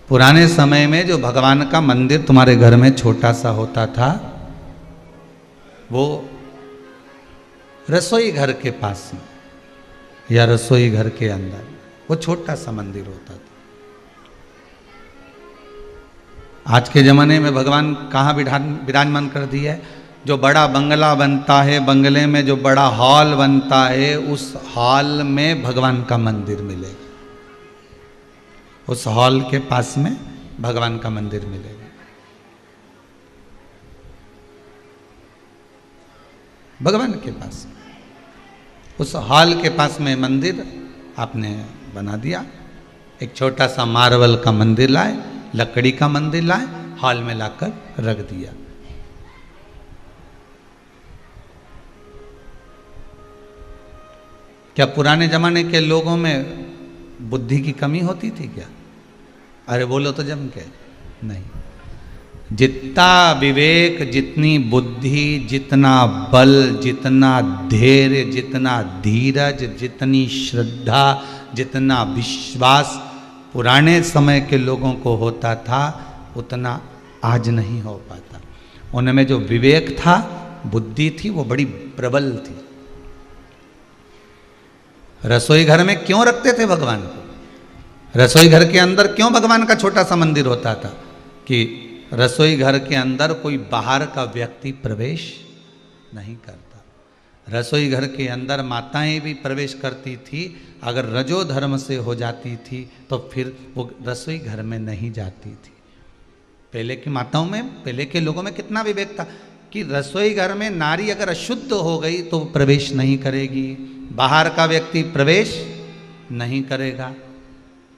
पुराने समय में जो भगवान का मंदिर तुम्हारे घर में छोटा सा होता था, वो रसोई घर के पास में या रसोई घर के अंदर वो छोटा सा मंदिर होता था। आज के जमाने में भगवान कहाँ विराजमान कर दिया है? जो बड़ा बंगला बनता है, बंगले में जो बड़ा हॉल बनता है, उस हॉल में भगवान का मंदिर मिलेगा। उस हॉल के पास में भगवान का मंदिर मिलेगा। भगवान के पास उस हॉल के पास में मंदिर आपने बना दिया। एक छोटा सा मार्बल का मंदिर लाए, लकड़ी का मंदिर लाए, हॉल में लाकर रख दिया। क्या पुराने जमाने के लोगों में बुद्धि की कमी होती थी क्या? अरे बोलो तो जम के नहीं। जितना विवेक, जितनी बुद्धि, जितना बल, जितना धैर्य, जितना धीरज, जितनी श्रद्धा, जितना विश्वास पुराने समय के लोगों को होता था, उतना आज नहीं हो पाता। उनमें जो विवेक था, बुद्धि थी, वो बड़ी प्रबल थी। रसोई घर में क्यों रखते थे भगवान को? रसोई घर के अंदर क्यों भगवान का छोटा सा मंदिर होता था? कि रसोई घर के अंदर कोई बाहर का व्यक्ति प्रवेश नहीं करता। रसोई घर के अंदर माताएं भी प्रवेश करती थी। अगर रजो धर्म से हो जाती थी तो फिर वो रसोई घर में नहीं जाती थी। पहले की माताओं में, पहले के लोगों में कितना विवेक था कि रसोई घर में नारी अगर अशुद्ध हो गई तो प्रवेश नहीं करेगी, बाहर का व्यक्ति प्रवेश नहीं करेगा,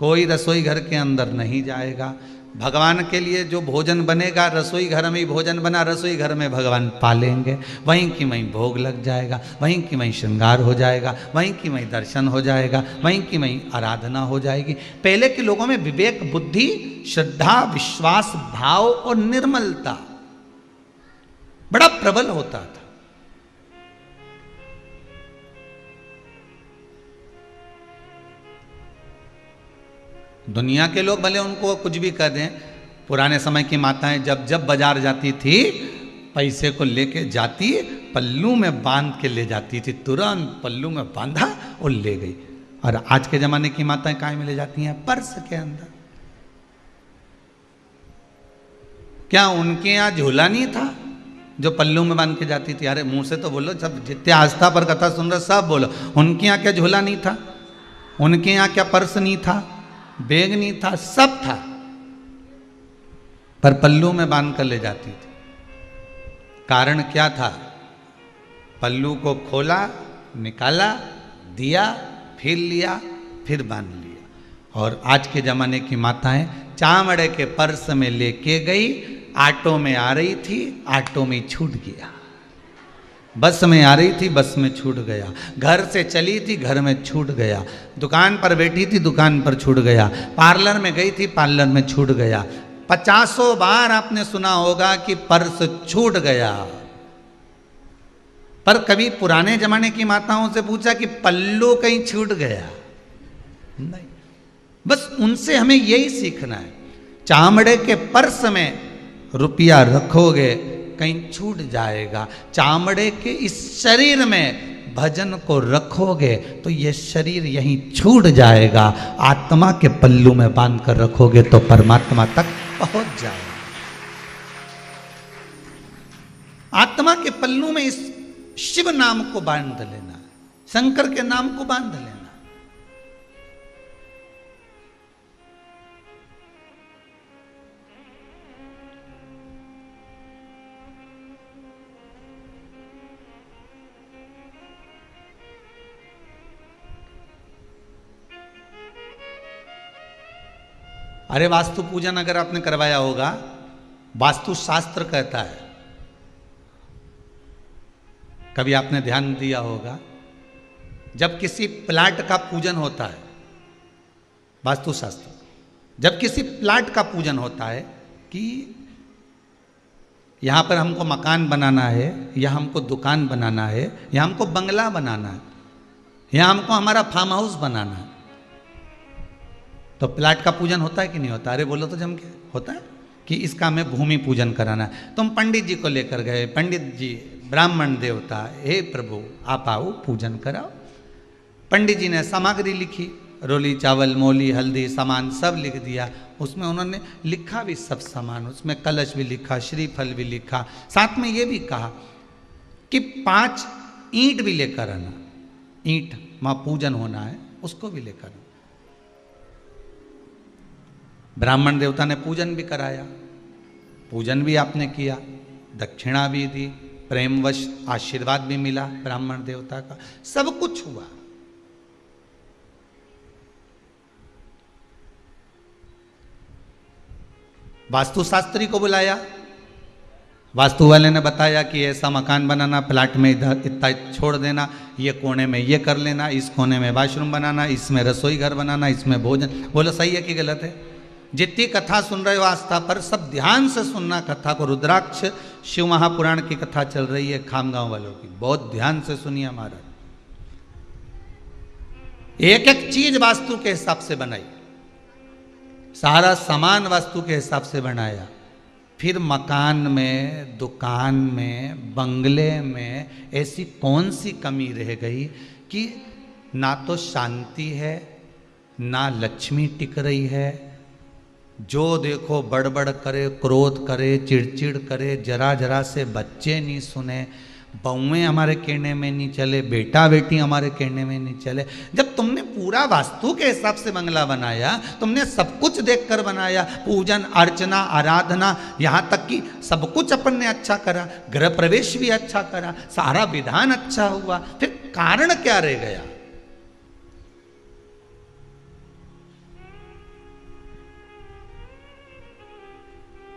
कोई रसोई घर के अंदर नहीं जाएगा। भगवान के लिए जो भोजन बनेगा, रसोई घर में ही भोजन बना, रसोई घर में भगवान पालेंगे, वहीं की वहीं भोग लग जाएगा, वहीं की वहीं श्रृंगार हो जाएगा, वहीं की वहीं दर्शन हो जाएगा, वहीं की वहीं आराधना हो जाएगी। पहले के लोगों में विवेक, बुद्धि, श्रद्धा, विश्वास, भाव और निर्मलता बड़ा प्रबल होता था। दुनिया के लोग भले उनको कुछ भी कर दें, पुराने समय की माताएं जब जब बाजार जाती थी, पैसे को लेके जाती, पल्लू में बांध के ले जाती थी, तुरंत पल्लू में बांधा और ले गई। और आज के जमाने की माताएं कहाँ में ले जाती हैं? पर्स के अंदर। क्या उनके यहाँ झोला नहीं था जो पल्लू में बांध के जाती थी? अरे मुंह से तो बोलो, सब जितने आस्था पर कथा सुन रहे सब बोलो। उनके यहाँ क्या झोला नहीं था? उनके यहाँ क्या पर्स नहीं था? बैग नहीं था? सब था, पर पल्लू में बांध कर ले जाती थी। कारण क्या था? पल्लू को खोला, निकाला, दिया, फिर लिया, फिर बांध लिया। और आज के जमाने की माताएं चामड़े के पर्स में लेके गई, ऑटो में आ रही थी, ऑटो में छूट गया, बस में आ रही थी, बस में छूट गया, घर से चली थी, घर में छूट गया, दुकान पर बैठी थी, दुकान पर छूट गया, पार्लर में गई थी, पार्लर में छूट गया। 50 बार आपने सुना होगा कि पर्स छूट गया, पर कभी पुराने जमाने की माताओं से पूछा कि पल्लू कहीं छूट गया? नहीं। बस उनसे हमें यही सीखना है। चामड़े के पर्स में रुपया रखोगे, कहीं छूट जाएगा। चामड़े के इस शरीर में भजन को रखोगे तो ये शरीर यहीं छूट जाएगा। आत्मा के पल्लू में बांध कर रखोगे तो परमात्मा तक पहुंच जाएगा। आत्मा के पल्लू में इस शिव नाम को बांध लेना, शंकर के नाम को बांध लेना। अरे वास्तु पूजन अगर आपने करवाया होगा, वास्तु शास्त्र कहता है, कभी आपने ध्यान दिया होगा, जब किसी प्लाट का पूजन होता है, वास्तु शास्त्र, जब किसी प्लाट का पूजन होता है कि यहाँ पर हमको मकान बनाना है, या हमको दुकान बनाना है, या हमको बंगला बनाना है, या हमको हमारा फार्म हाउस बनाना है, तो प्लाट का पूजन होता है कि नहीं होता? अरे बोलो तो जम के, होता है कि इसका हमें भूमि पूजन कराना है। तुम पंडित जी को लेकर गए, पंडित जी ब्राह्मण देवता, हे प्रभु आप आओ पूजन कराओ। पंडित जी ने सामग्री लिखी, रोली चावल मोली हल्दी सामान सब लिख दिया। उसमें उन्होंने लिखा भी सब सामान, उसमें कलश भी लिखा, श्रीफल भी लिखा, साथ में ये भी कहा कि 5 ईंट भी लेकर आना, ईंट मां पूजन होना है उसको भी लेकर आना। ब्राह्मण देवता ने पूजन भी कराया, पूजन भी आपने किया, दक्षिणा भी दी, प्रेमवश आशीर्वाद भी मिला ब्राह्मण देवता का, सब कुछ हुआ। वास्तुशास्त्री को बुलाया, वास्तु वाले ने बताया कि ऐसा मकान बनाना, प्लाट में इधर इतना छोड़ देना, ये कोने में ये कर लेना, इस कोने में वॉशरूम बनाना, इसमें रसोई घर बनाना, इसमें भोजन। बोलो सही है कि गलत है? जितनी कथा सुन रहे हो आस्था पर, सब ध्यान से सुनना कथा को। रुद्राक्ष शिव महापुराण की कथा चल रही है खामगांव वालों की, बहुत ध्यान से सुनिए हमारा। एक एक चीज वास्तु के हिसाब से बनाई, सारा सामान वास्तु के हिसाब से बनाया। फिर मकान में, दुकान में, बंगले में ऐसी कौन सी कमी रह गई कि ना तो शांति है, ना लक्ष्मी टिक रही है, जो देखो बड़बड़ करे, क्रोध करे, चिड़चिड़ करे, जरा जरा से बच्चे नहीं सुने, बहुएं हमारे कहने में नहीं चले, बेटा बेटी हमारे कहने में नहीं चले। जब तुमने पूरा वास्तु के हिसाब से बंगला बनाया, तुमने सब कुछ देखकर बनाया, पूजन अर्चना आराधना, यहां तक कि सब कुछ अपन ने अच्छा करा, गृह प्रवेश भी अच्छा करा, सारा विधान अच्छा हुआ, फिर कारण क्या रह गया?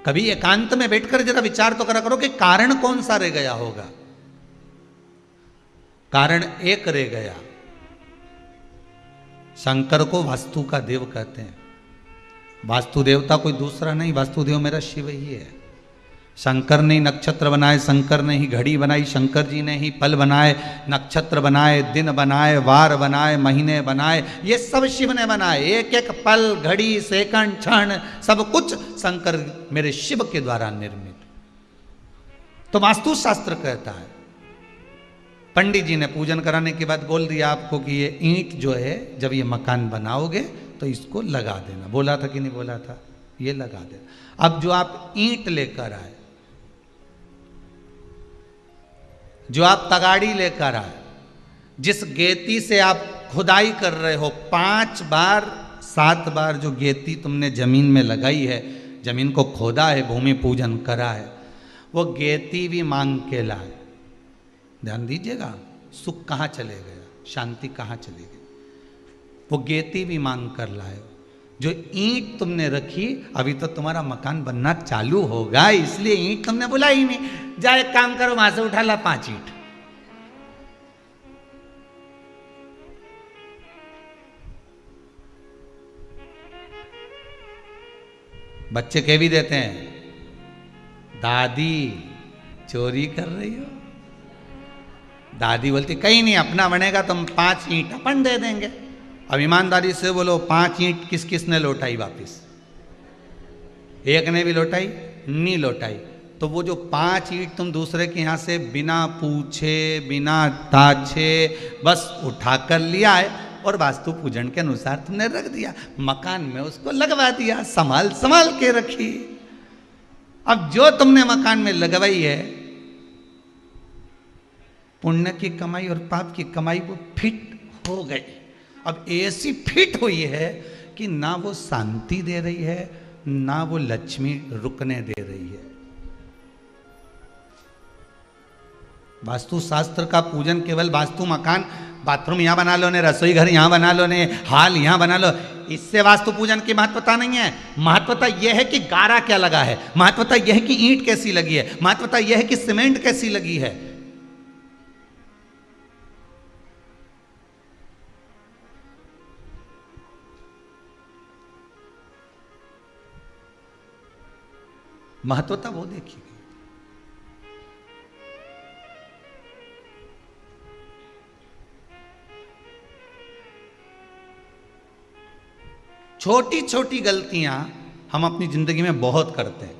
कभी एकांत में बैठकर जरा विचार तो करा करो कि कारण कौन सा रह गया होगा। कारण एक रह गया, शंकर को वास्तु का देव कहते हैं। वास्तु देवता कोई दूसरा नहीं, वास्तुदेव मेरा शिव ही है। शंकर ने नक्षत्र बनाए, शंकर ने ही घड़ी बनाई, शंकर जी ने ही पल बनाए, नक्षत्र बनाए, दिन बनाए, वार बनाए, महीने बनाए, ये सब शिव ने बनाए। एक एक पल, घड़ी, सेकंड, क्षण, सब कुछ शंकर मेरे शिव के द्वारा निर्मित। तो वास्तुशास्त्र कहता है, पंडित जी ने पूजन कराने के बाद बोल दिया आपको कि ये ईंट जो है, जब ये मकान बनाओगे तो इसको लगा देना। बोला था कि नहीं बोला था? ये लगा देना। अब जो आप ईंट लेकर आए, जो आप तगाड़ी लेकर आए, जिस गेती से आप खुदाई कर रहे हो, 5 बार 7 बार जो गेती तुमने जमीन में लगाई है, जमीन को खोदा है, भूमि पूजन करा है, वो गेती भी मांग के लाए। ध्यान दीजिएगा, सुख कहाँ चले गया, शांति कहाँ चली गई? वो गेती भी मांग कर लाए। जो ईंट तुमने रखी, अभी तो तुम्हारा मकान बनना चालू होगा, इसलिए ईंट तुमने बुलाई नहीं। जा एक काम करो, वहां से उठा ला 5 ईंट। बच्चे कह भी देते हैं, दादी चोरी कर रही हो। दादी बोलती कहीं नहीं, अपना बनेगा, तुम 5 ईंट अपन दे देंगे। अब ईमानदारी से बोलो, 5 ईंट किस किस ने लौटाई वापिस? एक ने भी लौटाई नहीं लौटाई। तो वो जो 5 ईंट तुम दूसरे के यहां से बिना पूछे, बिना ताछे, बस उठा कर लिया है और वास्तु पूजन के अनुसार तुमने रख दिया, मकान में उसको लगवा दिया, संभाल संभाल के रखी। अब जो तुमने मकान में लगवाई है, पुण्य की कमाई और पाप की कमाई वो फिट हो गई। अब ऐसी फिट हुई है कि ना वो शांति दे रही है, ना वो लक्ष्मी रुकने दे रही है। वास्तु शास्त्र का पूजन केवल वास्तु मकान, बाथरूम यहां बना लो ने, रसोई घर यहां बना लो ने, हाल यहां बना लो, इससे वास्तु पूजन की महत्वता नहीं है। महत्वता यह है कि गारा क्या लगा है, महत्वता यह है कि ईंट कैसी लगी है, महत्वता यह है कि सीमेंट कैसी लगी है। महत्वता वो देखिए। छोटी छोटी गलतियां हम अपनी जिंदगी में बहुत करते हैं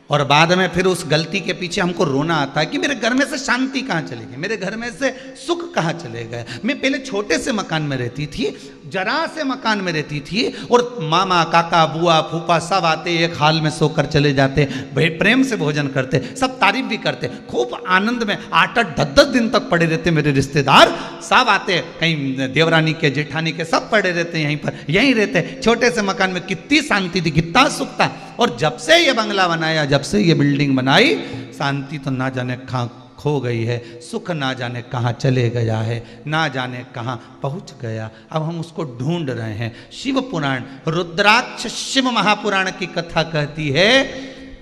और बाद में फिर उस गलती के पीछे हमको रोना आता है कि मेरे घर में से शांति कहाँ चली गई, मेरे घर में से सुख कहाँ चले गए। मैं पहले छोटे से मकान में रहती थी, जरा से मकान में रहती थी और मामा काका बुआ फूफा सब आते, एक हाल में सोकर चले जाते, प्रेम से भोजन करते, सब तारीफ भी करते, खूब आनंद में 8-8 10-10 दिन तक पड़े रहते। मेरे रिश्तेदार सब आते, कहीं देवरानी के जेठानी के सब पड़े रहते, यहीं पर यहीं रहते। छोटे से मकान में कितनी शांति थी, कितना सुख था। और जब से ये बंगला बनाया, जब से ये बिल्डिंग बनाई, शांति तो ना जाने कहाँ खो गई है, सुख ना जाने कहाँ चले गया है, ना जाने कहाँ पहुँच गया। अब हम उसको ढूंढ रहे हैं। शिव पुराण, रुद्राक्ष शिव महापुराण की कथा कहती है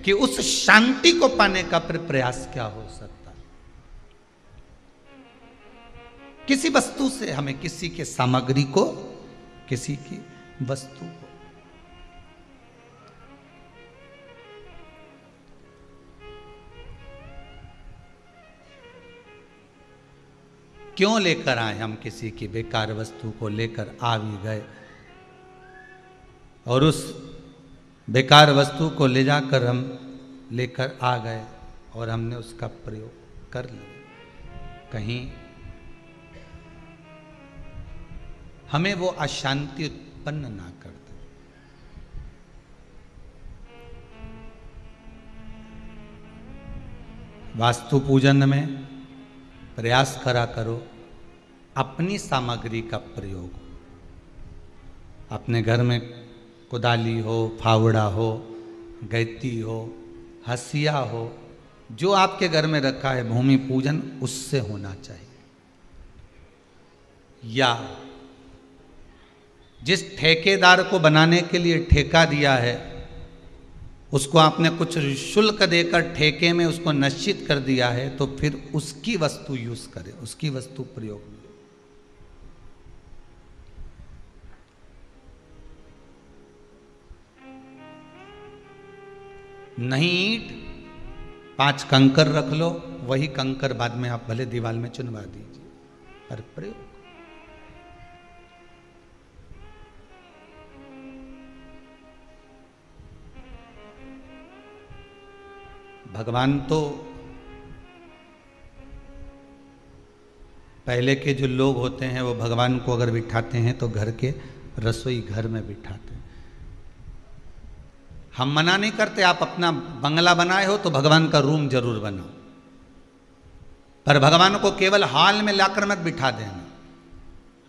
कि उस शांति को पाने का फिर प्रयास क्या हो सकता है। किसी वस्तु से हमें, किसी के सामग्री को, किसी की वस्तु को, क्यों लेकर आए हम किसी की बेकार वस्तु को लेकर आ भी गए और उस बेकार वस्तु को ले जाकर हम लेकर आ गए और हमने उसका प्रयोग कर लिया। कहीं हमें वो अशांति उत्पन्न ना कर दे। वास्तु पूजन में प्रयास करा करो अपनी सामग्री का प्रयोग। अपने घर में कुदाली हो, फावड़ा हो, गैती हो, हसिया हो, जो आपके घर में रखा है, भूमि पूजन उससे होना चाहिए। या जिस ठेकेदार को बनाने के लिए ठेका दिया है, उसको आपने कुछ शुल्क देकर ठेके में उसको निश्चित कर दिया है, तो फिर उसकी वस्तु यूज करें, उसकी वस्तु प्रयोग में। नहीं ईंट, 5 कंकर रख लो, वही कंकर बाद में आप भले दीवार में चुनवा दीजिए, पर प्रयोग। भगवान तो पहले के जो लोग होते हैं वो भगवान को अगर बिठाते हैं तो घर के रसोई घर में बिठाते हैं। हम मना नहीं करते, आप अपना बंगला बनाए हो तो भगवान का रूम जरूर बनाओ, पर भगवान को केवल हॉल में लाकर मत बिठा देना।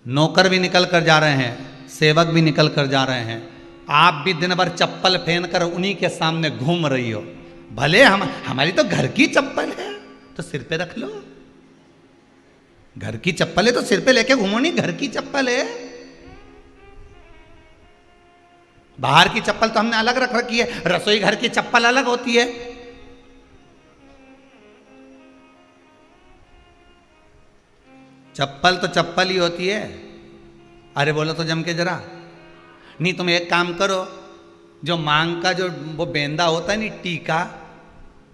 नौकर भी निकल कर जा रहे हैं, सेवक भी निकल कर जा रहे हैं, आप भी दिन भर चप्पल पहन कर उन्हीं के सामने घूम रही हो। भले हमारी तो घर की चप्पल है तो सिर पे रख लो, घर की चप्पल है तो सिर पे लेके घूमो, नहीं घर की चप्पल है। बाहर की चप्पल तो हमने अलग रख रखी है, रसोई घर की चप्पल अलग होती है। चप्पल तो चप्पल ही होती है। अरे बोलो तो जम के जरा। नहीं तुम एक काम करो, जो मांग का जो वो बेंदा होता है नहीं, टीका,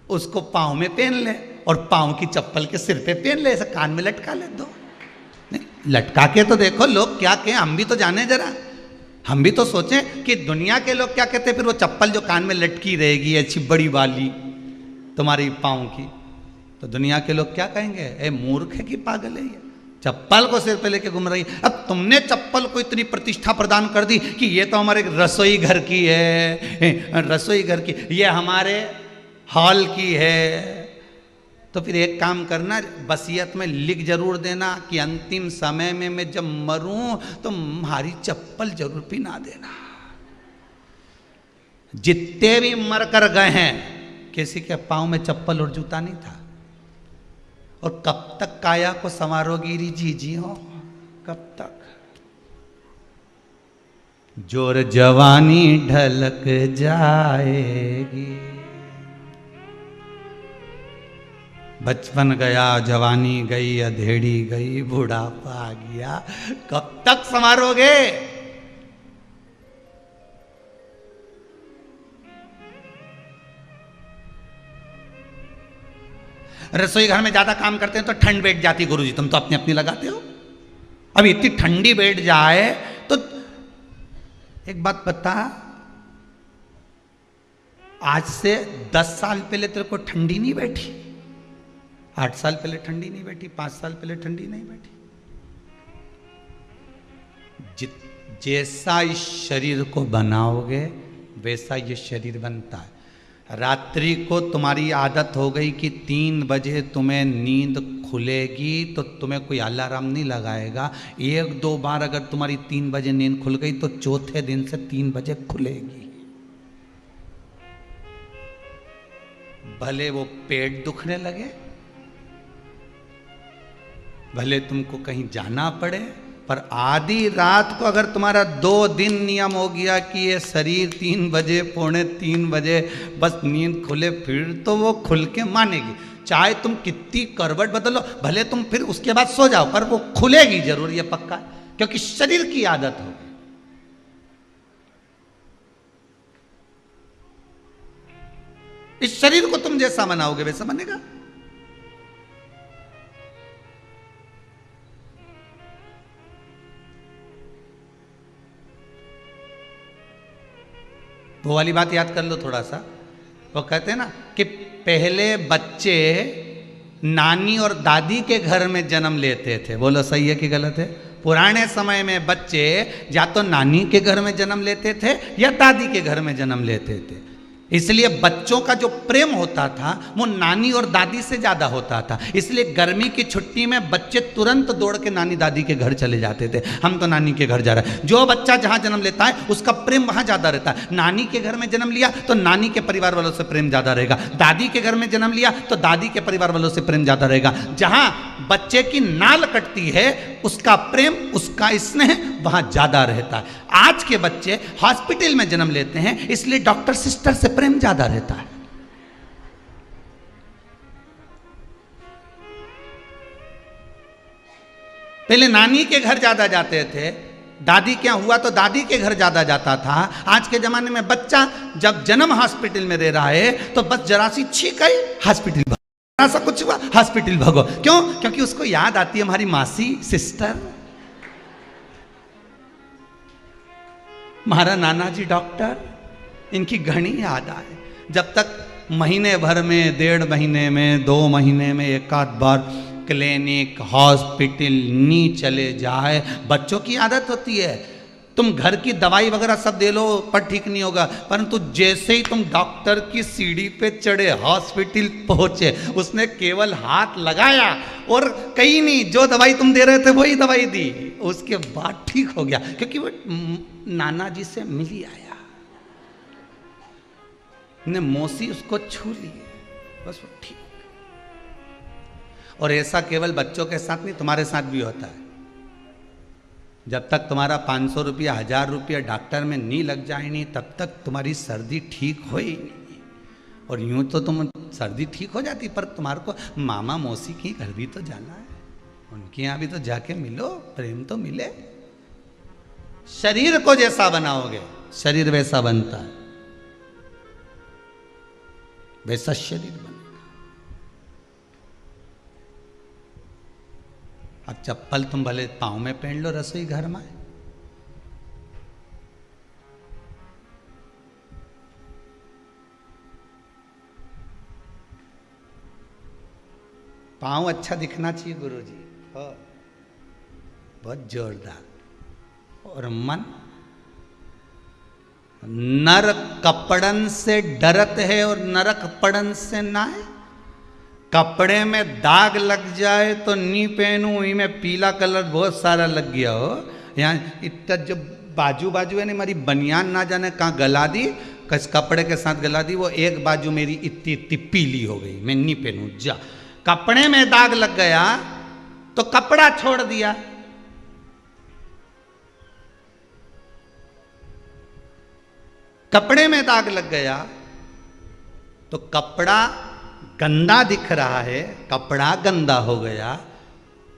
उसको पाँव में पहन ले और पाँव की चप्पल के सिर पे पहन ले, ऐसे कान में लटका ले दो। नहीं लटका के तो देखो लोग क्या कहें, हम भी तो जाने जरा, हम भी तो सोचें कि दुनिया के लोग क्या कहते हैं। फिर वो चप्पल जो कान में लटकी रहेगी अच्छी बड़ी वाली तुम्हारी पाँव की, तो दुनिया के लोग क्या कहेंगे, ए मूर्ख है कि पागल है ये, चप्पल को सिर पे लेके घूम रही है। अब तुमने चप्पल को इतनी प्रतिष्ठा प्रदान कर दी कि ये तो हमारे रसोई घर की है, रसोई घर की, ये हमारे हॉल की है। तो फिर एक काम करना, वसीयत में लिख जरूर देना कि अंतिम समय में मैं जब मरूं तो हमारी चप्पल जरूर पिना देना। जितने भी मर कर गए हैं किसी के पांव में चप्पल और जूता नहीं था। और कब तक काया को संवारोगी री जी हो, कब तक? जोर जवानी ढलक जाएगी, बचपन गया जवानी गई अधेड़ी गई बुढ़ापा आ गया, कब तक संवारोगे? रसोई घर में ज्यादा काम करते हैं तो ठंड बैठ जाती, गुरुजी तुम तो अपनी अपनी लगाते हो। अब इतनी ठंडी बैठ जाए तो एक बात बता, आज से 10 साल पहले तेरे को ठंडी नहीं बैठी, 8 साल पहले ठंडी नहीं बैठी, 5 साल पहले ठंडी नहीं बैठी। जैसा इस शरीर को बनाओगे वैसा ये शरीर बनता है। रात्रि को तुम्हारी आदत हो गई कि 3 बजे तुम्हें नींद खुलेगी, तो तुम्हें कोई अलार्म नहीं लगाएगा। 1-2 बार अगर तुम्हारी 3 बजे नींद खुल गई तो चौथे दिन से 3 बजे खुलेगी। भले वो पेट दुखने लगे, भले तुमको कहीं जाना पड़े, पर आधी रात को अगर तुम्हारा 2 दिन नियम हो गया कि ये शरीर 3 बजे 2:45 बजे बस नींद खुले, फिर तो वो खुल के मानेगी। चाहे तुम कितनी करवट बदलो, भले तुम फिर उसके बाद सो जाओ, पर वो खुलेगी जरूर, ये पक्का है, क्योंकि शरीर की आदत हो। इस शरीर को तुम जैसा बनाओगे वैसा बनेगा। वो वाली बात याद कर लो थोड़ा सा। वो कहते हैं ना कि पहले बच्चे नानी और दादी के घर में जन्म लेते थे। बोलो सही है कि गलत है? पुराने समय में बच्चे या तो नानी के घर में जन्म लेते थे या दादी के घर में जन्म लेते थे। इसलिए बच्चों का जो प्रेम होता था वो नानी और दादी से ज्यादा होता था। इसलिए गर्मी की छुट्टी में बच्चे तुरंत दौड़ के नानी दादी के घर चले जाते थे। हम तो नानी के घर जा रहे हैं। जो बच्चा जहां जन्म लेता है उसका प्रेम वहां ज्यादा रहता है। नानी के घर में जन्म लिया तो नानी के परिवार वालों से प्रेम ज्यादा रहेगा, दादी के घर में जन्म लिया तो दादी के परिवार वालों से प्रेम ज्यादा रहेगा। जहां बच्चे की नाल कटती है उसका प्रेम, उसका स्नेह वहां ज्यादा रहता है। आज के बच्चे हॉस्पिटल में जन्म लेते हैं, इसलिए डॉक्टर सिस्टर से प्रेम ज्यादा रहता है। पहले नानी के घर ज्यादा जाते थे, दादी क्या हुआ तो दादी के घर ज्यादा जाता था। आज के जमाने में बच्चा जब जन्म हॉस्पिटल में रह रहा है तो बस जरा सी छींक आई हॉस्पिटल भागो, जरा सा कुछ हुआ हॉस्पिटल भागो। क्यों? क्योंकि उसको याद आती है हमारी मासी, सिस्टर, हमारा नाना जी डॉक्टर, इनकी घनी याद आए। जब तक महीने भर में, 1.5 महीने में, 2 महीने में एक आध बार क्लिनिक हॉस्पिटल नहीं चले जाए, बच्चों की आदत होती है। तुम घर की दवाई वगैरह सब दे लो पर ठीक नहीं होगा, परंतु जैसे ही तुम डॉक्टर की सीढ़ी पे चढ़े, हॉस्पिटल पहुंचे, उसने केवल हाथ लगाया और कहीं नहीं, जो दवाई तुम दे रहे थे वही दवाई दी, उसके बाद ठीक हो गया, क्योंकि वो नाना जी से मिल ही आया, ने मौसी उसको छू ली, बस वो ठीक। और ऐसा केवल बच्चों के साथ नहीं, तुम्हारे साथ भी होता है। जब तक तुम्हारा 500 रुपया 1000 रुपया डॉक्टर में नहीं लग जाए नहीं, तब तक तुम्हारी सर्दी ठीक हो ही नहीं। और यूं तो तुम सर्दी ठीक हो जाती, पर तुम्हारे को मामा मौसी के घर भी तो जाना है, उनके यहाँ भी तो जाके मिलो, प्रेम तो मिले। शरीर को जैसा बनाओगे शरीर वैसा बनता है, वैसा शरीर बनेगा। अब चप्पल तुम भले पाँव में पहन लो रसोई घर में, पाँव अच्छा दिखना चाहिए गुरुजी, बहुत जोरदार। और मन, नर कपड़न से डरत है और नरक पड़न से ना है। कपड़े में दाग लग जाए तो नहीं पहनूं, में पीला कलर बहुत सारा लग गया हो, यहाँ इतना जो बाजू बाजू है ना, हमारी बनियान ना जाने कहाँ गला दी, किस कपड़े के साथ गला दी, वो एक बाजू मेरी इतनी इतनी पीली हो गई, मैं नहीं पहनूं। जा, कपड़े में दाग लग गया तो कपड़ा छोड़ दिया, कपड़े में दाग लग गया तो कपड़ा गंदा दिख रहा है, कपड़ा गंदा हो गया,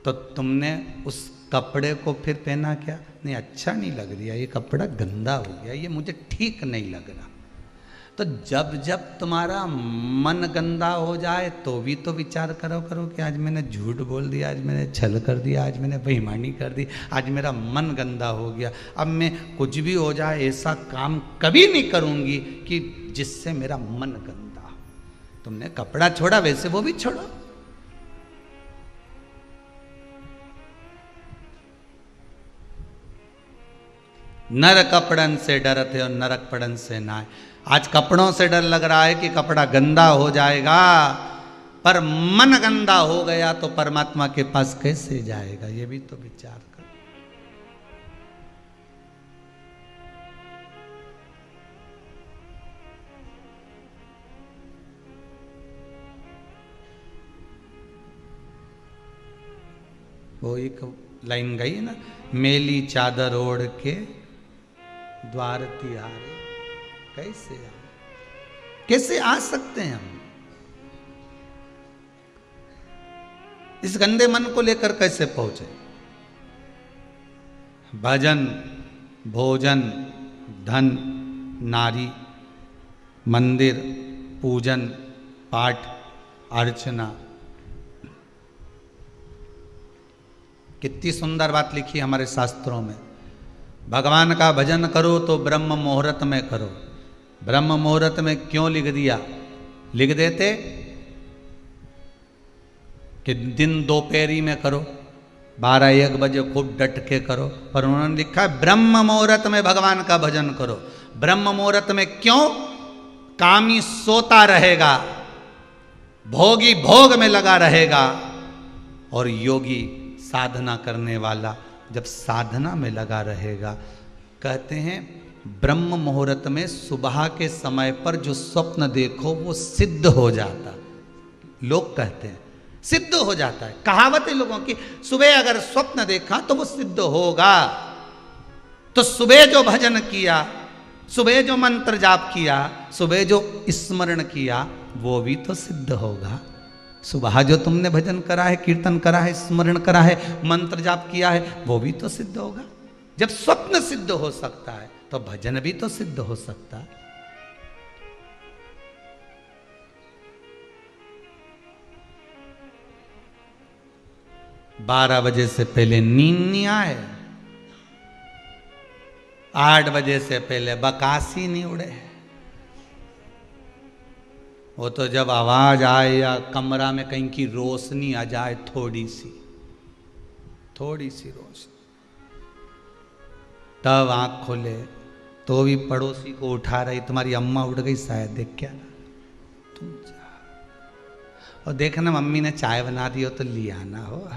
तो तुमने उस कपड़े को फिर पहना क्या? नहीं, अच्छा नहीं लग रहा, ये कपड़ा गंदा हो गया, ये मुझे ठीक नहीं लग रहा। तो जब जब तुम्हारा मन गंदा हो जाए तो भी तो विचार करो करो कि आज मैंने झूठ बोल दिया, आज मैंने छल कर दिया, आज मैंने बेईमानी कर दी, आज मेरा मन गंदा हो गया। अब मैं कुछ भी हो जाए ऐसा काम कभी नहीं करूंगी कि जिससे मेरा मन गंदा हो। तुमने कपड़ा छोड़ा, वैसे वो भी छोड़ो। नर कपड़न से डरते और नरक पड़न से नाय। आज कपड़ों से डर लग रहा है कि कपड़ा गंदा हो जाएगा, पर मन गंदा हो गया तो परमात्मा के पास कैसे जाएगा, ये भी तो विचार कर। वो एक लाइन गई ना, मेली चादर ओढ़ के द्वार तिहारे। कैसे आ सकते हैं हम? इस गंदे मन को लेकर कैसे पहुंचे? भजन, भोजन, धन, नारी, मंदिर, पूजन, पाठ, अर्चना। कितनी सुंदर बात लिखी हमारे शास्त्रों में। भगवान का भजन करो तो ब्रह्म मुहूर्त में करो। ब्रह्म मुहूर्त में क्यों लिख दिया? लिख देते कि दिन दोपहरी में करो, 12-1 बजे खूब डट के करो, पर उन्होंने लिखा ब्रह्म मुहूर्त में भगवान का भजन करो। ब्रह्म मुहूर्त में क्यों? कामी सोता रहेगा, भोगी भोग में लगा रहेगा, और योगी साधना करने वाला जब साधना में लगा रहेगा। कहते हैं ब्रह्म मुहूर्त में सुबह के समय पर जो स्वप्न देखो वो सिद्ध हो जाता। लोग कहते हैं सिद्ध हो जाता है, कहावत है लोगों की। सुबह अगर स्वप्न देखा तो वो सिद्ध होगा। तो सुबह जो भजन किया, सुबह जो मंत्र जाप किया, सुबह जो स्मरण किया, वो भी तो सिद्ध होगा। सुबह जो तुमने भजन करा है, कीर्तन करा है, स्मरण करा है, मंत्र जाप किया है, वो भी तो सिद्ध होगा। जब स्वप्न सिद्ध हो सकता है तो भजन भी तो सिद्ध हो सकता है। 12 बजे से पहले नींद नहीं आए, 8 बजे से पहले बकासी नहीं उड़े। वो तो जब आवाज आए या कमरा में कहीं की रोशनी आ जाए, थोड़ी सी रोशनी, तब आंख खोले तो भी पड़ोसी को उठा रही, तुम्हारी अम्मा उठ गई शायद, देख क्या ना तुम जा, और देखना मम्मी ने चाय बना दी हो तो लिया ना हो।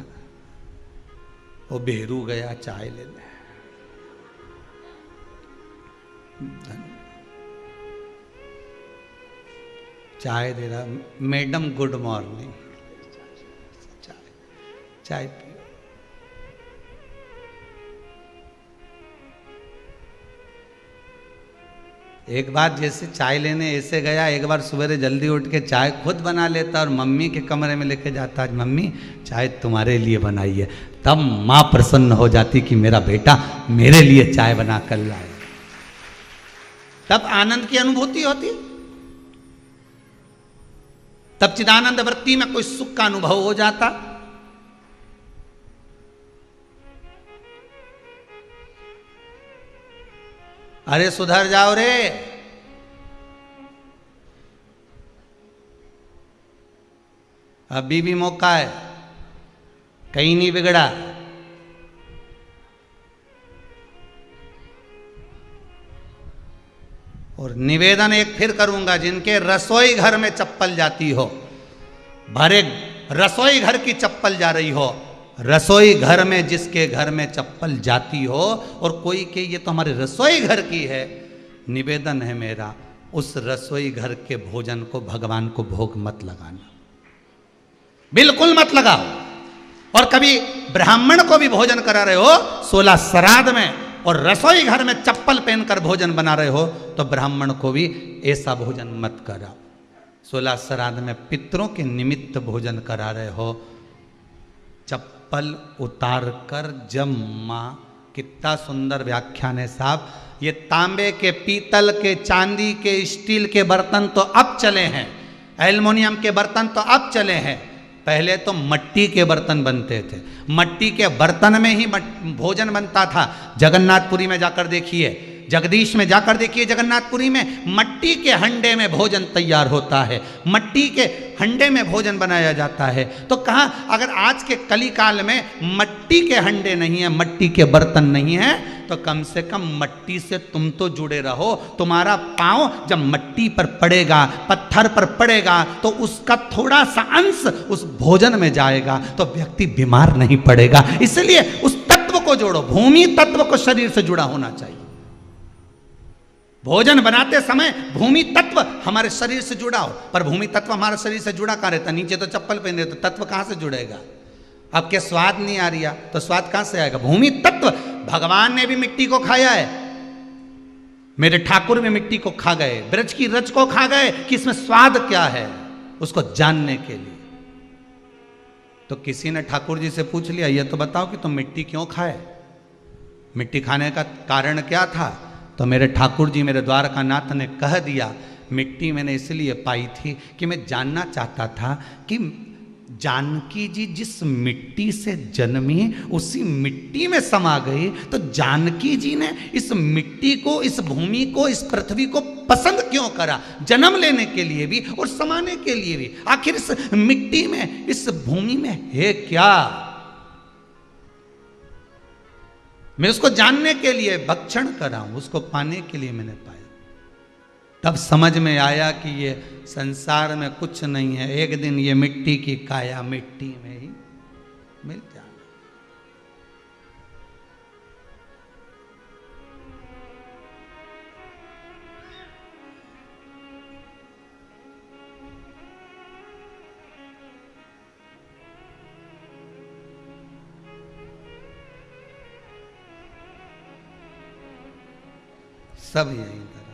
वो बेरू गया चाय लेने, चाय दे रहा, मैडम गुड मॉर्निंग, चाय पियो। एक बार जैसे चाय लेने ऐसे गया, एक बार सवेरे जल्दी उठ के चाय खुद बना लेता और मम्मी के कमरे में लेके जाता, आज मम्मी चाय तुम्हारे लिए बनाई है। तब माँ प्रसन्न हो जाती कि मेरा बेटा मेरे लिए चाय बना कर लाए। तब आनंद की अनुभूति होती, तब चिदानंद वृत्ति में कोई सुख का अनुभव हो जाता। अरे सुधर जाओ रे, अभी भी मौका है, कहीं नहीं बिगड़ा। और निवेदन एक फिर करूंगा, जिनके रसोई घर में चप्पल जाती हो, भरे रसोई घर की चप्पल जा रही हो, रसोई घर में जिसके घर में चप्पल जाती हो और कोई के ये तो हमारे रसोई घर की है, निवेदन है मेरा, उस रसोई घर के भोजन को भगवान को भोग मत लगाना, बिल्कुल मत लगाओ। और कभी ब्राह्मण को भी भोजन करा रहे हो 16 श्राद्ध में और रसोई घर में चप्पल पहनकर भोजन बना रहे हो, तो ब्राह्मण को भी ऐसा भोजन मत करा। 16 श्राद्ध में पितरों के निमित्त भोजन करा रहे हो, चप्पल उतार कर जब माँ, कितना सुंदर व्याख्यान है साहब, ये तांबे के, पीतल के, चांदी के, स्टील के बर्तन तो अब चले हैं, एल्युमिनियम के बर्तन तो अब चले हैं। पहले तो मट्टी के बर्तन बनते थे, मट्टी के बर्तन में ही भोजन बनता था। जगन्नाथपुरी में जाकर देखिए, जगदीश में जाकर देखिए, जगन्नाथपुरी में मट्टी के हंडे में भोजन तैयार होता है, मट्टी के हंडे में भोजन बनाया जाता है। तो कहाँ, अगर आज के कली काल में मट्टी के हंडे नहीं है, मट्टी के बर्तन नहीं है, तो कम से कम मट्टी से तुम तो जुड़े रहो। तुम्हारा पांव जब मट्टी पर पड़ेगा, पत्थर पर पड़ेगा, तो उसका थोड़ा सा अंश उस भोजन में जाएगा, तो व्यक्ति बीमार नहीं पड़ेगा। इसलिए उस तत्व को जोड़ो, भूमि तत्व को शरीर से जुड़ा होना चाहिए। भोजन बनाते समय भूमि तत्व हमारे शरीर से जुड़ा हो, पर भूमि तत्व हमारे शरीर से जुड़ा कहाँ रहता? नीचे तो चप्पल पहन रहे, तो तत्व कहाँ से जुड़ेगा? अब क्या स्वाद नहीं आ रहा, तो स्वाद कहाँ से आएगा? भूमि तत्व। भगवान ने भी मिट्टी को खाया है, मेरे ठाकुर भी मिट्टी को खा गए, ब्रज की रज को खा गए, कि इसमें स्वाद क्या है उसको जानने के लिए। तो किसी ने ठाकुर जी से पूछ लिया, ये तो बताओ कि तुम मिट्टी क्यों खाए, मिट्टी खाने का कारण क्या था? तो मेरे ठाकुर जी, मेरे द्वारकानाथ ने कह दिया, मिट्टी मैंने इसलिए पाई थी कि मैं जानना चाहता था कि जानकी जी जिस मिट्टी से जन्मी उसी मिट्टी में समा गई, तो जानकी जी ने इस मिट्टी को, इस भूमि को, इस पृथ्वी को पसंद क्यों करा? जन्म लेने के लिए भी और समाने के लिए भी। आखिर इस मिट्टी में, इस भूमि में है क्या? मैं उसको जानने के लिए भक्षण करा हूं, उसको पाने के लिए मैंने पाया। तब समझ में आया कि ये संसार में कुछ नहीं है, एक दिन ये मिट्टी की काया मिट्टी में ही मिल जाना। सब यही करा।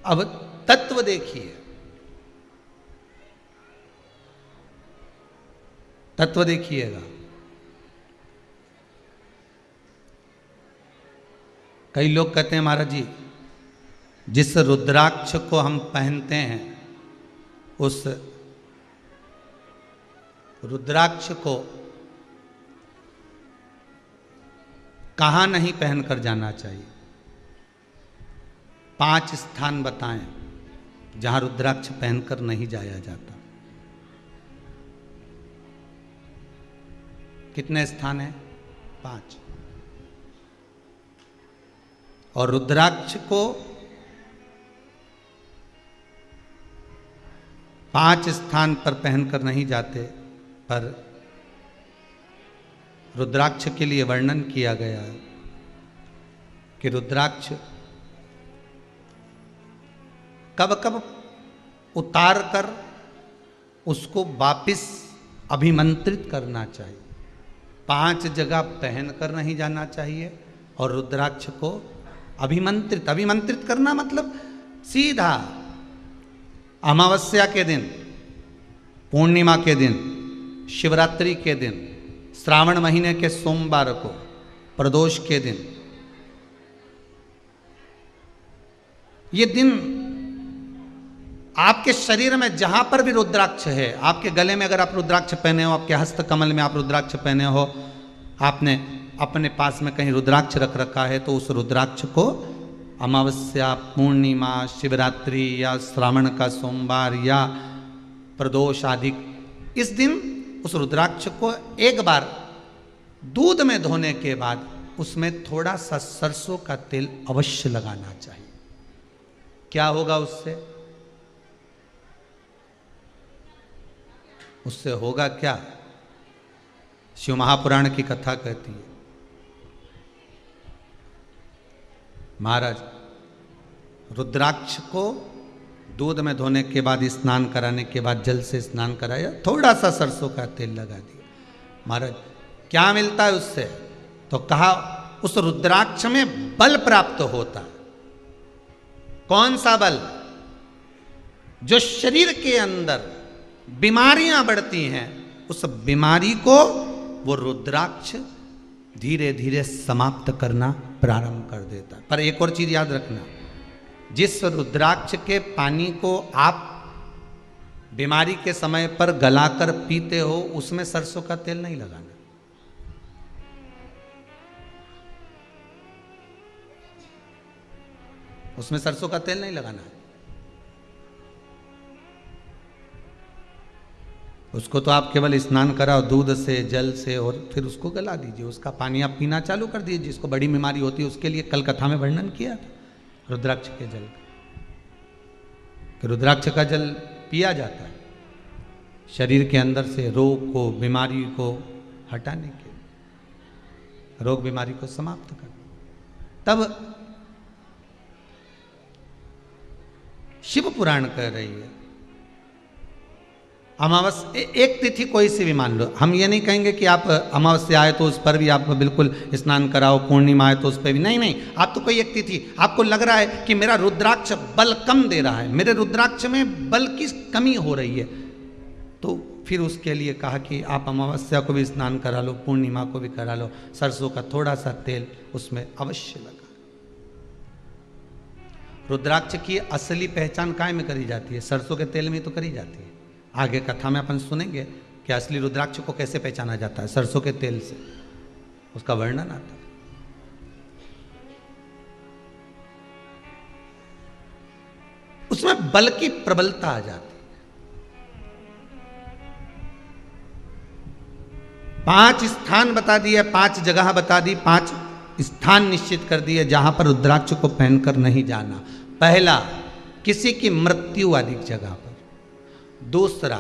अब तत्व देखिए, तत्व देखिएगा। कई लोग कहते हैं महाराज जी, जिस रुद्राक्ष को हम पहनते हैं, उस रुद्राक्ष को कहाँ नहीं पहनकर जाना चाहिए? 5 स्थान बताएं जहां रुद्राक्ष पहनकर नहीं जाया जाता। कितने स्थान हैं? 5। और रुद्राक्ष को 5 स्थान पर पहनकर नहीं जाते, पर रुद्राक्ष के लिए वर्णन किया गया है कि रुद्राक्ष कब कब उतार कर उसको वापिस अभिमंत्रित करना चाहिए। 5 जगह पहनकर नहीं जाना चाहिए, और रुद्राक्ष को अभिमंत्रित करना मतलब सीधा अमावस्या के दिन, पूर्णिमा के दिन, शिवरात्रि के दिन, श्रावण महीने के सोमवार को, प्रदोष के दिन, ये दिन आपके शरीर में जहां पर भी रुद्राक्ष है, आपके गले में अगर आप रुद्राक्ष पहने हो, आपके हस्त कमल में आप रुद्राक्ष पहने हो, आपने अपने पास में कहीं रुद्राक्ष रख रखा है, तो उस रुद्राक्ष को अमावस्या, पूर्णिमा, शिवरात्रि या श्रावण का सोमवार या प्रदोष आदि, इस दिन उस रुद्राक्ष को एक बार दूध में धोने के बाद उसमें थोड़ा सा सरसों का तेल अवश्य लगाना चाहिए। क्या होगा उससे? उससे होगा क्या? शिव महापुराण की कथा कहती है, महाराज रुद्राक्ष को दूध में धोने के बाद, स्नान कराने के बाद जल से स्नान कराया, थोड़ा सा सरसों का तेल लगा दिया। महाराज क्या मिलता है उससे? तो कहा उस रुद्राक्ष में बल प्राप्त होता है। कौन सा बल? जो शरीर के अंदर बीमारियां बढ़ती हैं, उस बीमारी को वो रुद्राक्ष धीरे धीरे समाप्त करना प्रारंभ कर देता है। पर एक और चीज याद रखना, जिस रुद्राक्ष के पानी को आप बीमारी के समय पर गलाकर पीते हो, उसमें सरसों का तेल नहीं लगाना। उसमें सरसों का तेल नहीं लगाना है। उसको तो आप केवल स्नान कराओ दूध से, जल से, और फिर उसको गला दीजिए, उसका पानी आप पीना चालू कर दीजिए। जिसको बड़ी बीमारी होती है उसके लिए कल कथा में वर्णन किया था रुद्राक्ष के जल का, कि रुद्राक्ष का जल पिया जाता है शरीर के अंदर से रोग को, बीमारी को हटाने के लिए, रोग बीमारी को समाप्त कर। तब शिव पुराण कह रही है अमावस्या, एक तिथि कोई सी भी मान लो, हम ये नहीं कहेंगे कि आप अमावस्या आए तो उस पर भी आप बिल्कुल स्नान कराओ, पूर्णिमा आए तो उस पर भी नहीं, नहीं। आप तो कोई एक तिथि, आपको लग रहा है कि मेरा रुद्राक्ष बल कम दे रहा है, मेरे रुद्राक्ष में बल की कमी हो रही है, तो फिर उसके लिए कहा कि आप अमावस्या को भी स्नान करा लो, पूर्णिमा को भी करा लो, सरसों का थोड़ा सा तेल उसमें अवश्य लगा। रुद्राक्ष की असली पहचान काय में करी जाती है? सरसों के तेल में तो करी जाती है। आगे कथा में अपन सुनेंगे कि असली रुद्राक्ष को कैसे पहचाना जाता है, सरसों के तेल से, उसका वर्णन आता है। उसमें बल की प्रबलता आ जाती है। 5 स्थान बता दिए, 5 जगह बता दी, 5 स्थान निश्चित कर दिए जहां पर रुद्राक्ष को पहनकर नहीं जाना। पहला, किसी की मृत्यु वाली जगह पर। दूसरा,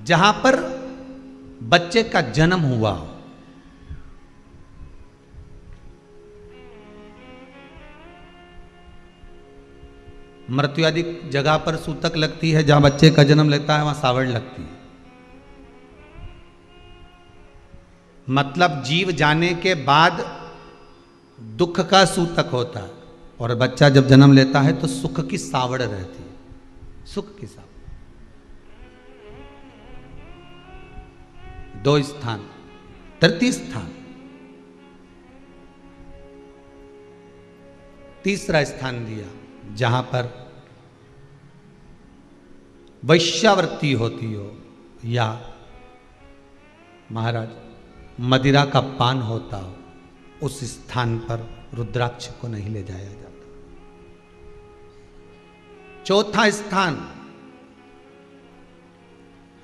जहां पर बच्चे का जन्म हुआ हो। मृत्यु आदि जगह पर सूतक लगती है, जहां बच्चे का जन्म लेता है वहां सावड़ लगती है। मतलब जीव जाने के बाद दुख का सूतक होता है, और बच्चा जब जन्म लेता है तो सुख की सावड़ रहती है, सुख की सावड़। 2 स्थान। तृतीय स्थान, तीसरा स्थान दिया जहां पर वैश्यावृत्ति होती हो, या महाराज मदिरा का पान होता हो, उस स्थान पर रुद्राक्ष को नहीं ले जाया जाता। चौथा स्थान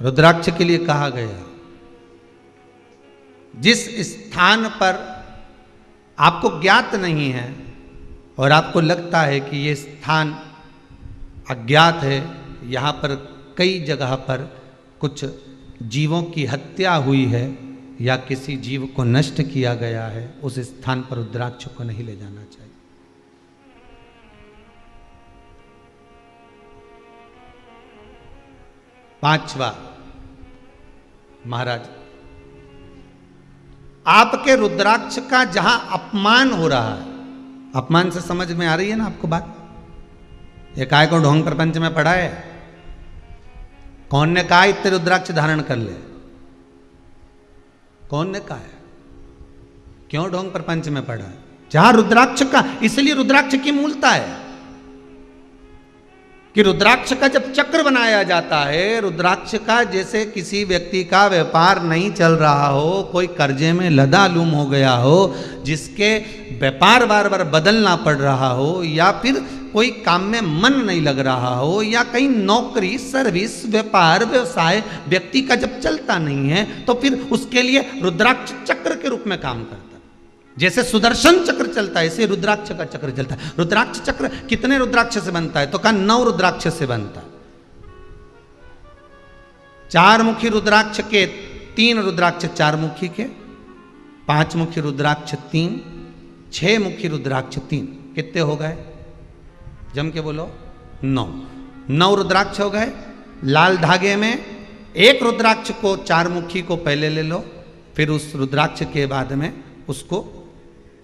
रुद्राक्ष के लिए कहा गया, जिस स्थान पर आपको ज्ञात नहीं है और आपको लगता है कि ये स्थान अज्ञात है, यहाँ पर कई जगह पर कुछ जीवों की हत्या हुई है या किसी जीव को नष्ट किया गया है, उस स्थान पर रुद्राक्ष को नहीं ले जाना चाहिए। पांचवा, महाराज आपके रुद्राक्ष का जहां अपमान हो रहा है, अपमान से समझ में आ रही है ना आपको बात? ये काय को ढोंग प्रपंच में पढ़ा है? कौन ने कहा इतने रुद्राक्ष धारण कर ले? कौन ने कहा है? क्यों ढोंग प्रपंच में पढ़ा है? जहां रुद्राक्ष का, इसलिए रुद्राक्ष की मूलता है कि रुद्राक्ष का जब चक्र बनाया जाता है, रुद्राक्ष का जैसे किसी व्यक्ति का व्यापार नहीं चल रहा हो, कोई कर्जे में लदालूम हो गया हो, जिसके व्यापार बार बार बदलना पड़ रहा हो, या फिर कोई काम में मन नहीं लग रहा हो, या कहीं नौकरी, सर्विस, व्यापार, व्यवसाय व्यक्ति का जब चलता नहीं है, तो फिर उसके लिए रुद्राक्ष चक्र के रूप में काम करता है। जैसे सुदर्शन चक्र चलता है, ऐसे रुद्राक्ष का चक्र चलता है। रुद्राक्ष चक्र कितने रुद्राक्ष से बनता है? तो कहा 9 रुद्राक्ष से बनता है। 4 मुखी रुद्राक्ष के 3 रुद्राक्ष 4 मुखी के, 5 मुखी रुद्राक्ष 3, 6 मुखी रुद्राक्ष 3, कितने हो गए? जम के बोलो 9 रुद्राक्ष हो गए। लाल धागे में एक रुद्राक्ष को 4 मुखी को पहले ले लो, फिर उस रुद्राक्ष के बाद में उसको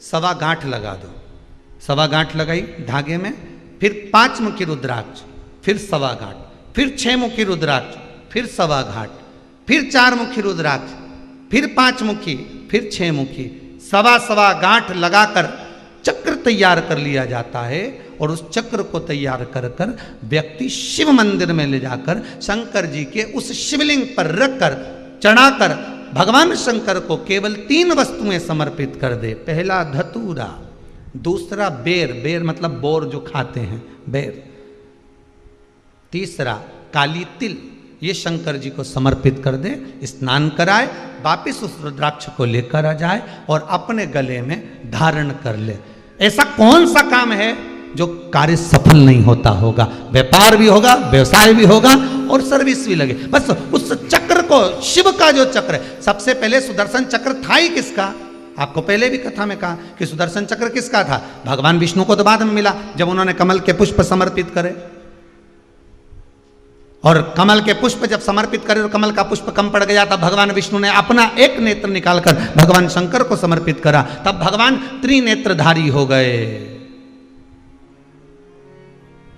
1.25 गांठ लगा दो। 1.25 गांठ लगाई धागे में, फिर 5 मुखी रुद्राक्ष, फिर 1.25 गांठ, फिर 6 मुखी रुद्राक्ष, फिर 1.25 गांठ, फिर 4 मुखी रुद्राक्ष, फिर 5 मुखी, फिर 6 मुखी, सवा सवा गांठ लगाकर चक्र तैयार कर लिया जाता है और उस चक्र को तैयार कर कर व्यक्ति शिव मंदिर में ले जाकर शंकर जी के उस शिवलिंग पर रखकर चढ़ाकर भगवान शंकर को केवल 3 वस्तुएं समर्पित कर दे। पहला धतूरा, दूसरा बेर, बेर मतलब बोर जो खाते हैं बेर, तीसरा काली तिल, ये शंकर जी को समर्पित कर दे, स्नान कराए, वापिस उस रुद्राक्ष को लेकर आ जाए और अपने गले में धारण कर ले। ऐसा कौन सा काम है जो कार्य सफल नहीं होता होगा? व्यापार भी होगा, व्यवसाय भी होगा और सर्विस भी लगे। बस उस चक्र को, शिव का जो चक्र है, सबसे पहले सुदर्शन चक्र था ही किसका? आपको पहले भी कथा में कहा कि सुदर्शन चक्र किसका था? भगवान विष्णु को तो बाद में मिला जब उन्होंने कमल के पुष्प समर्पित करे। और कमल के पुष्प जब समर्पित करे और कमल का पुष्प कम पड़ गया तब भगवान विष्णु ने अपना एक नेत्र निकालकर भगवान शंकर को समर्पित करा, तब भगवान त्रिनेत्रधारी हो गए।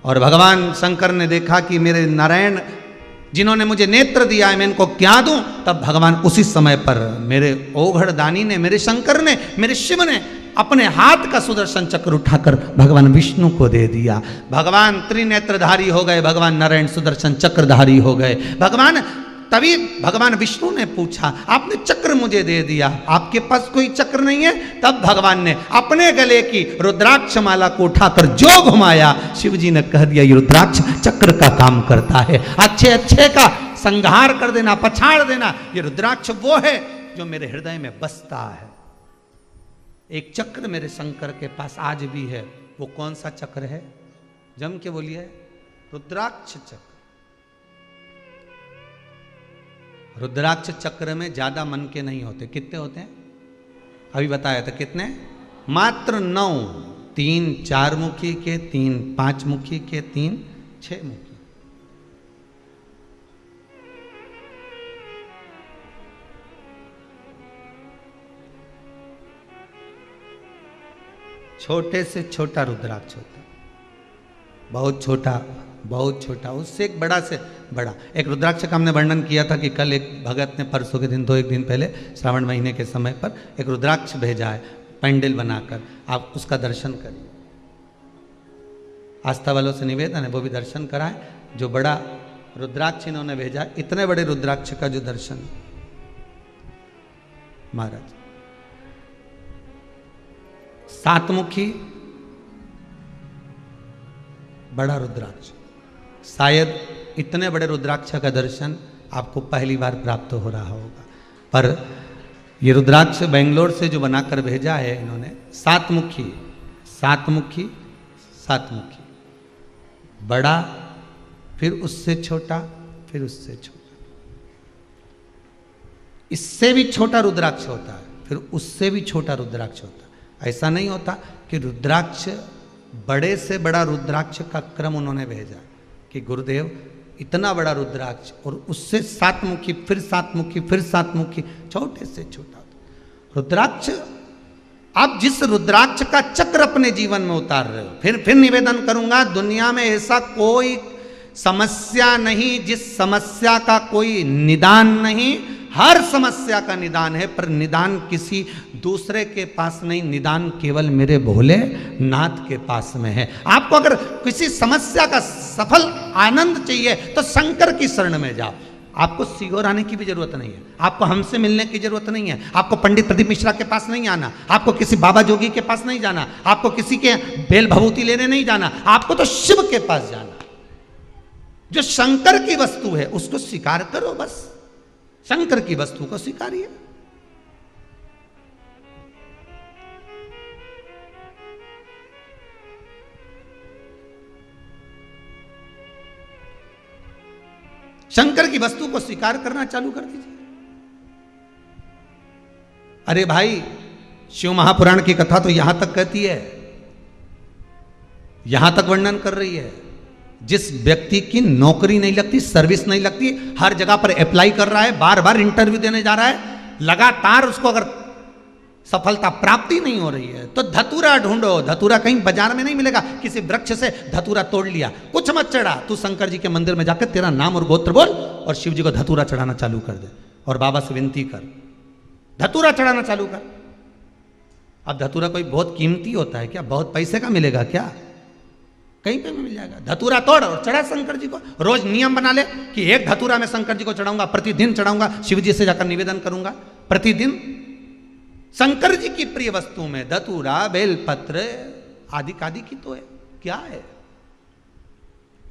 और भगवान शंकर ने देखा कि मेरे नारायण जिन्होंने मुझे नेत्र दिया है मैं इनको क्या दूं? तब भगवान उसी समय पर मेरे ओघड़ दानी ने, मेरे शंकर ने, मेरे शिव ने अपने हाथ का सुदर्शन चक्र उठाकर भगवान विष्णु को दे दिया। भगवान त्रिनेत्रधारी हो गए, भगवान नारायण सुदर्शन चक्रधारी हो गए। तभी भगवान विष्णु ने पूछा, आपने चक्र मुझे दे दिया, आपके पास कोई चक्र नहीं है? तब भगवान ने अपने गले की रुद्राक्ष माला को उठाकर जो घुमाया, शिव जी ने कह दिया ये रुद्राक्ष चक्र का काम करता है। अच्छे अच्छे का संहार कर देना, पछाड़ देना, ये रुद्राक्ष वो है जो मेरे हृदय में बसता है। एक चक्र मेरे शंकर के पास आज भी है। वो कौन सा चक्र है? जम के बोलिए, रुद्राक्ष चक्र। रुद्राक्ष चक्र में ज्यादा मन के नहीं होते। कितने होते हैं? अभी बताया था कितने? मात्र 9। 3 4 मुखी के, 3 5 मुखी के, 3 6 मुखी। छोटे से छोटा रुद्राक्ष होता है, बहुत छोटा, बहुत छोटा, उससे एक बड़ा से बड़ा। एक रुद्राक्ष का हमने वर्णन किया था कि कल एक भगत ने परसों के दिन, 1 दिन पहले, श्रावण महीने के समय पर एक रुद्राक्ष भेजा है पेंडल बनाकर। आप उसका दर्शन करिए। आस्था वालों से निवेदन है वो भी दर्शन कराएं। जो बड़ा रुद्राक्ष इन्होंने भेजा है, इतने बड़े रुद्राक्ष का जो दर्शन महाराज, 7 मुखी बड़ा रुद्राक्ष। शायद इतने बड़े रुद्राक्ष का दर्शन आपको पहली बार प्राप्त हो रहा होगा। पर ये रुद्राक्ष बेंगलोर से जो बनाकर भेजा है इन्होंने, 7 मुखी, 7 मुखी, 7 मुखी, बड़ा, फिर उससे छोटा, फिर उससे छोटा, इससे भी छोटा रुद्राक्ष होता है, फिर उससे भी छोटा रुद्राक्ष होता है। ऐसा नहीं होता कि रुद्राक्ष, बड़े से बड़ा रुद्राक्ष का क्रम उन्होंने भेजा कि गुरुदेव इतना बड़ा रुद्राक्ष और उससे 7 मुखी, फिर 7 मुखी, फिर 7 मुखी, छोटे से छोटा रुद्राक्ष। आप जिस रुद्राक्ष का चक्र अपने जीवन में उतार रहे हो, फिर निवेदन करूंगा, दुनिया में ऐसा कोई समस्या नहीं जिस समस्या का कोई निदान नहीं। हर समस्या का निदान है, पर निदान किसी दूसरे के पास नहीं, निदान केवल मेरे भोले नाथ के पास में है। आपको अगर किसी समस्या का सफल आनंद चाहिए तो शंकर की शरण में जाओ। आपको सीहोर आने की भी जरूरत नहीं है, आपको हमसे मिलने की जरूरत नहीं है, आपको पंडित प्रदीप मिश्रा के पास नहीं आना, आपको किसी बाबा जोगी के पास नहीं जाना, आपको किसी के बेल भभूति लेने नहीं जाना, आपको तो शिव के पास जाना। जो शंकर की वस्तु है उसको स्वीकार करो, बस शंकर की वस्तु को स्वीकारिए। शंकर की वस्तु को स्वीकार करना चालू कर दीजिए। अरे भाई, शिव महापुराण की कथा तो यहां तक कहती है, यहां तक वर्णन कर रही है, जिस व्यक्ति की नौकरी नहीं लगती, सर्विस नहीं लगती, हर जगह पर अप्लाई कर रहा है, बार बार इंटरव्यू देने जा रहा है, लगातार उसको अगर सफलता प्राप्ति नहीं हो रही है तो धतूरा ढूंढो। धतूरा कहीं बाजार में नहीं मिलेगा, किसी वृक्ष से धतूरा तोड़ लिया, कुछ मत चढ़ा, तू शंकर जी के मंदिर में जाकर तेरा नाम और गोत्र बोल और शिव जी को धतूरा चढ़ाना चालू कर दे और बाबा से विनती कर, धतूरा चढ़ाना चालू कर। अब धतूरा कोई बहुत कीमती होता है क्या? बहुत पैसे का मिलेगा क्या? कहीं पे भी मिल जाएगा। धतूरा तोड़ और चढ़ा शंकर जी को। रोज नियम बना ले कि एक धतूरा मैं शंकर जी को चढ़ाऊंगा, प्रतिदिन चढ़ाऊंगा, शिव जी से जाकर निवेदन करूंगा प्रतिदिन। शंकर जी की प्रिय वस्तु में धतूरा, बेलपत्र आदि कादि की तो है, क्या है?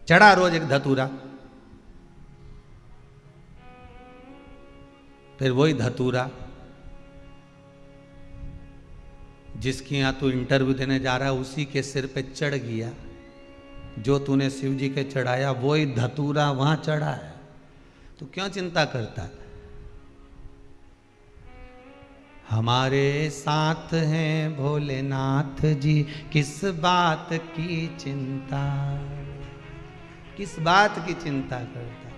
चढ़ा रोज एक धतूरा। फिर वही धतूरा जिसके यहां तू इंटरव्यू देने जा रहा है उसी के सिर पे चढ़ गया। जो तूने शिव जी के चढ़ाया वही धतूरा वहां चढ़ा है, तू क्यों चिंता करता है? हमारे साथ हैं भोलेनाथ जी, किस बात की चिंता, किस बात की चिंता करता?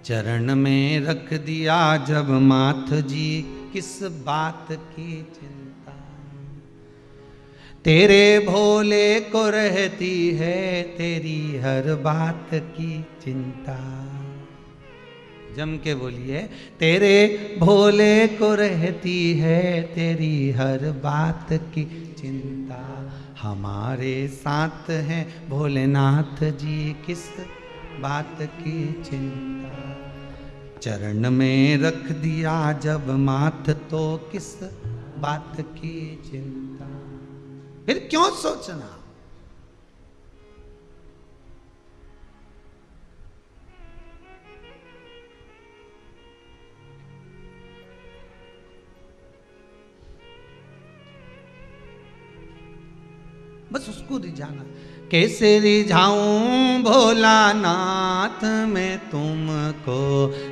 चरण में रख दिया जब माथ जी, किस बात की चिंता? तेरे भोले को रहती है तेरी हर बात की चिंता। जम के बोलिए, तेरे भोले को रहती है तेरी हर बात की चिंता। हमारे साथ हैं भोलेनाथ जी, किस बात की चिंता? चरण में रख दिया जब माथ तो किस बात की चिंता? फिर क्यों सोचना? बस उसको रिझाना। कैसे रिझाऊं भोलानाथ मैं तुमको,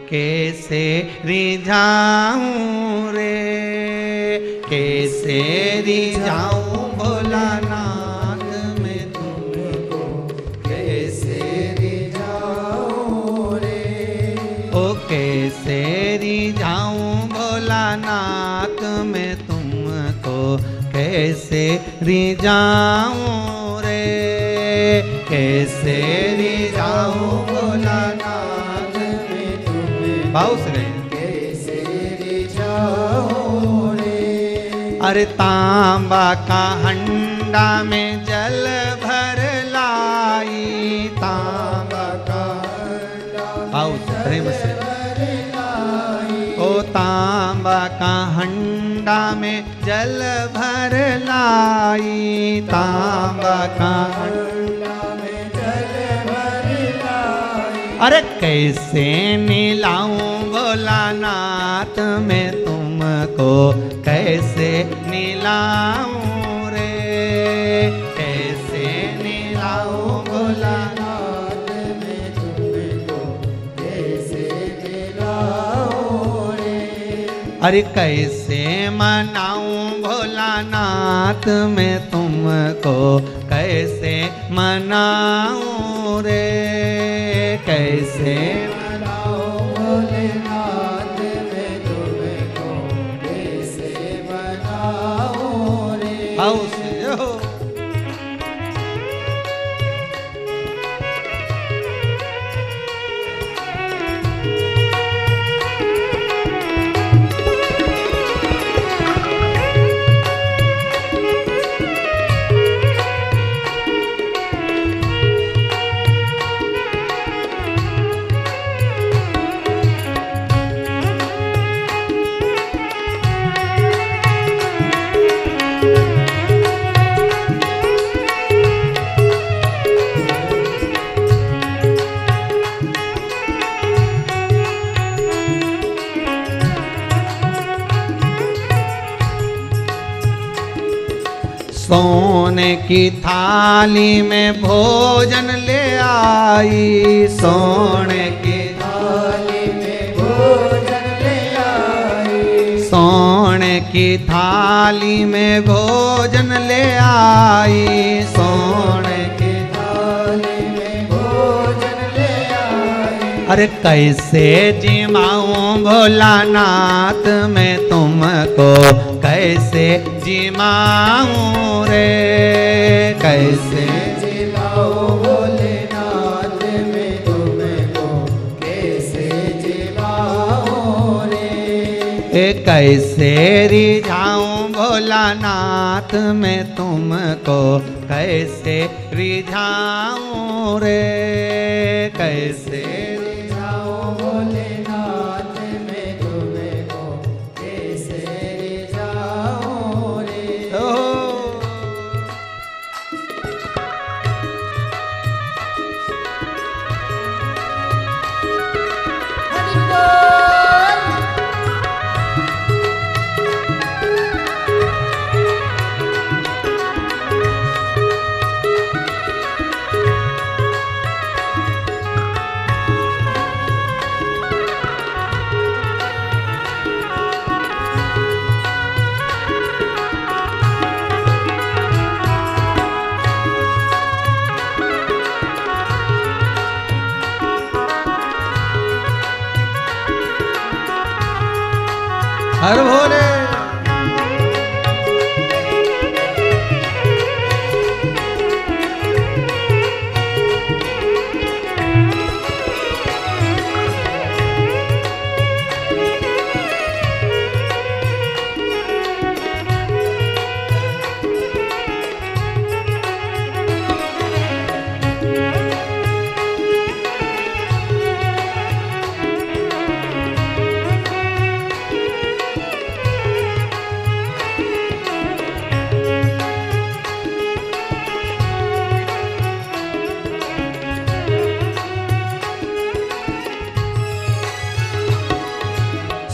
कैसे रिझाऊं रे, कैसे रिझाऊं भोलानाथ मैं तुमको, कैसे रिझाऊं रे। ओ कैसे रिझाऊं भोलानाथ मैं तुमको, कैसे रिझाऊं रे, कैसे रिझाऊं भोलानाथ मैं तुम्हें। भाव से गए, कैसे रिझाऊं रे। अरे तांबा का हंडा में जल भर लाई, तांबा का हंडा भाव से प्रेम से। ओ तांबा का हंडा में जल भर लाई, तांबा का हंडा में जल भर लाई। अरे कैसे नीलाऊं भोलानाथ मैं तुमको, कैसे नीलाऊं रे, कैसे नीलाऊं भोलानाथ मैं तुमको, कैसे नीलाऊं रे। अरे कैसे मनाऊं भोलानाथ मैं तुमको, कैसे मनाऊं रे, कैसे मनाऊं भोलेनाथ मैं तुमको, कैसे मनाऊं रे। आओ से हो। सोने की थाली में भोजन ले आई, सोने की थाली में भोजन ले आई, सोने की थाली में भोजन ले आई, सोने की थाली में भोजन ले आई। अरे कैसे जिमाऊं भोलानाथ मैं तुमको, कैसे जिमाऊं रे, कैसे जिमाऊं भोलेनाथ मैं तुमको, कैसे जिमाऊं रे। कैसे रिझाऊं भोलानाथ मैं तुमको, कैसे रिझाऊं रे, कैसे रिझाऊं भोलेनाथ मैं तुमको, कैसे रिझाऊं रे। हरि बोल। हर भोले।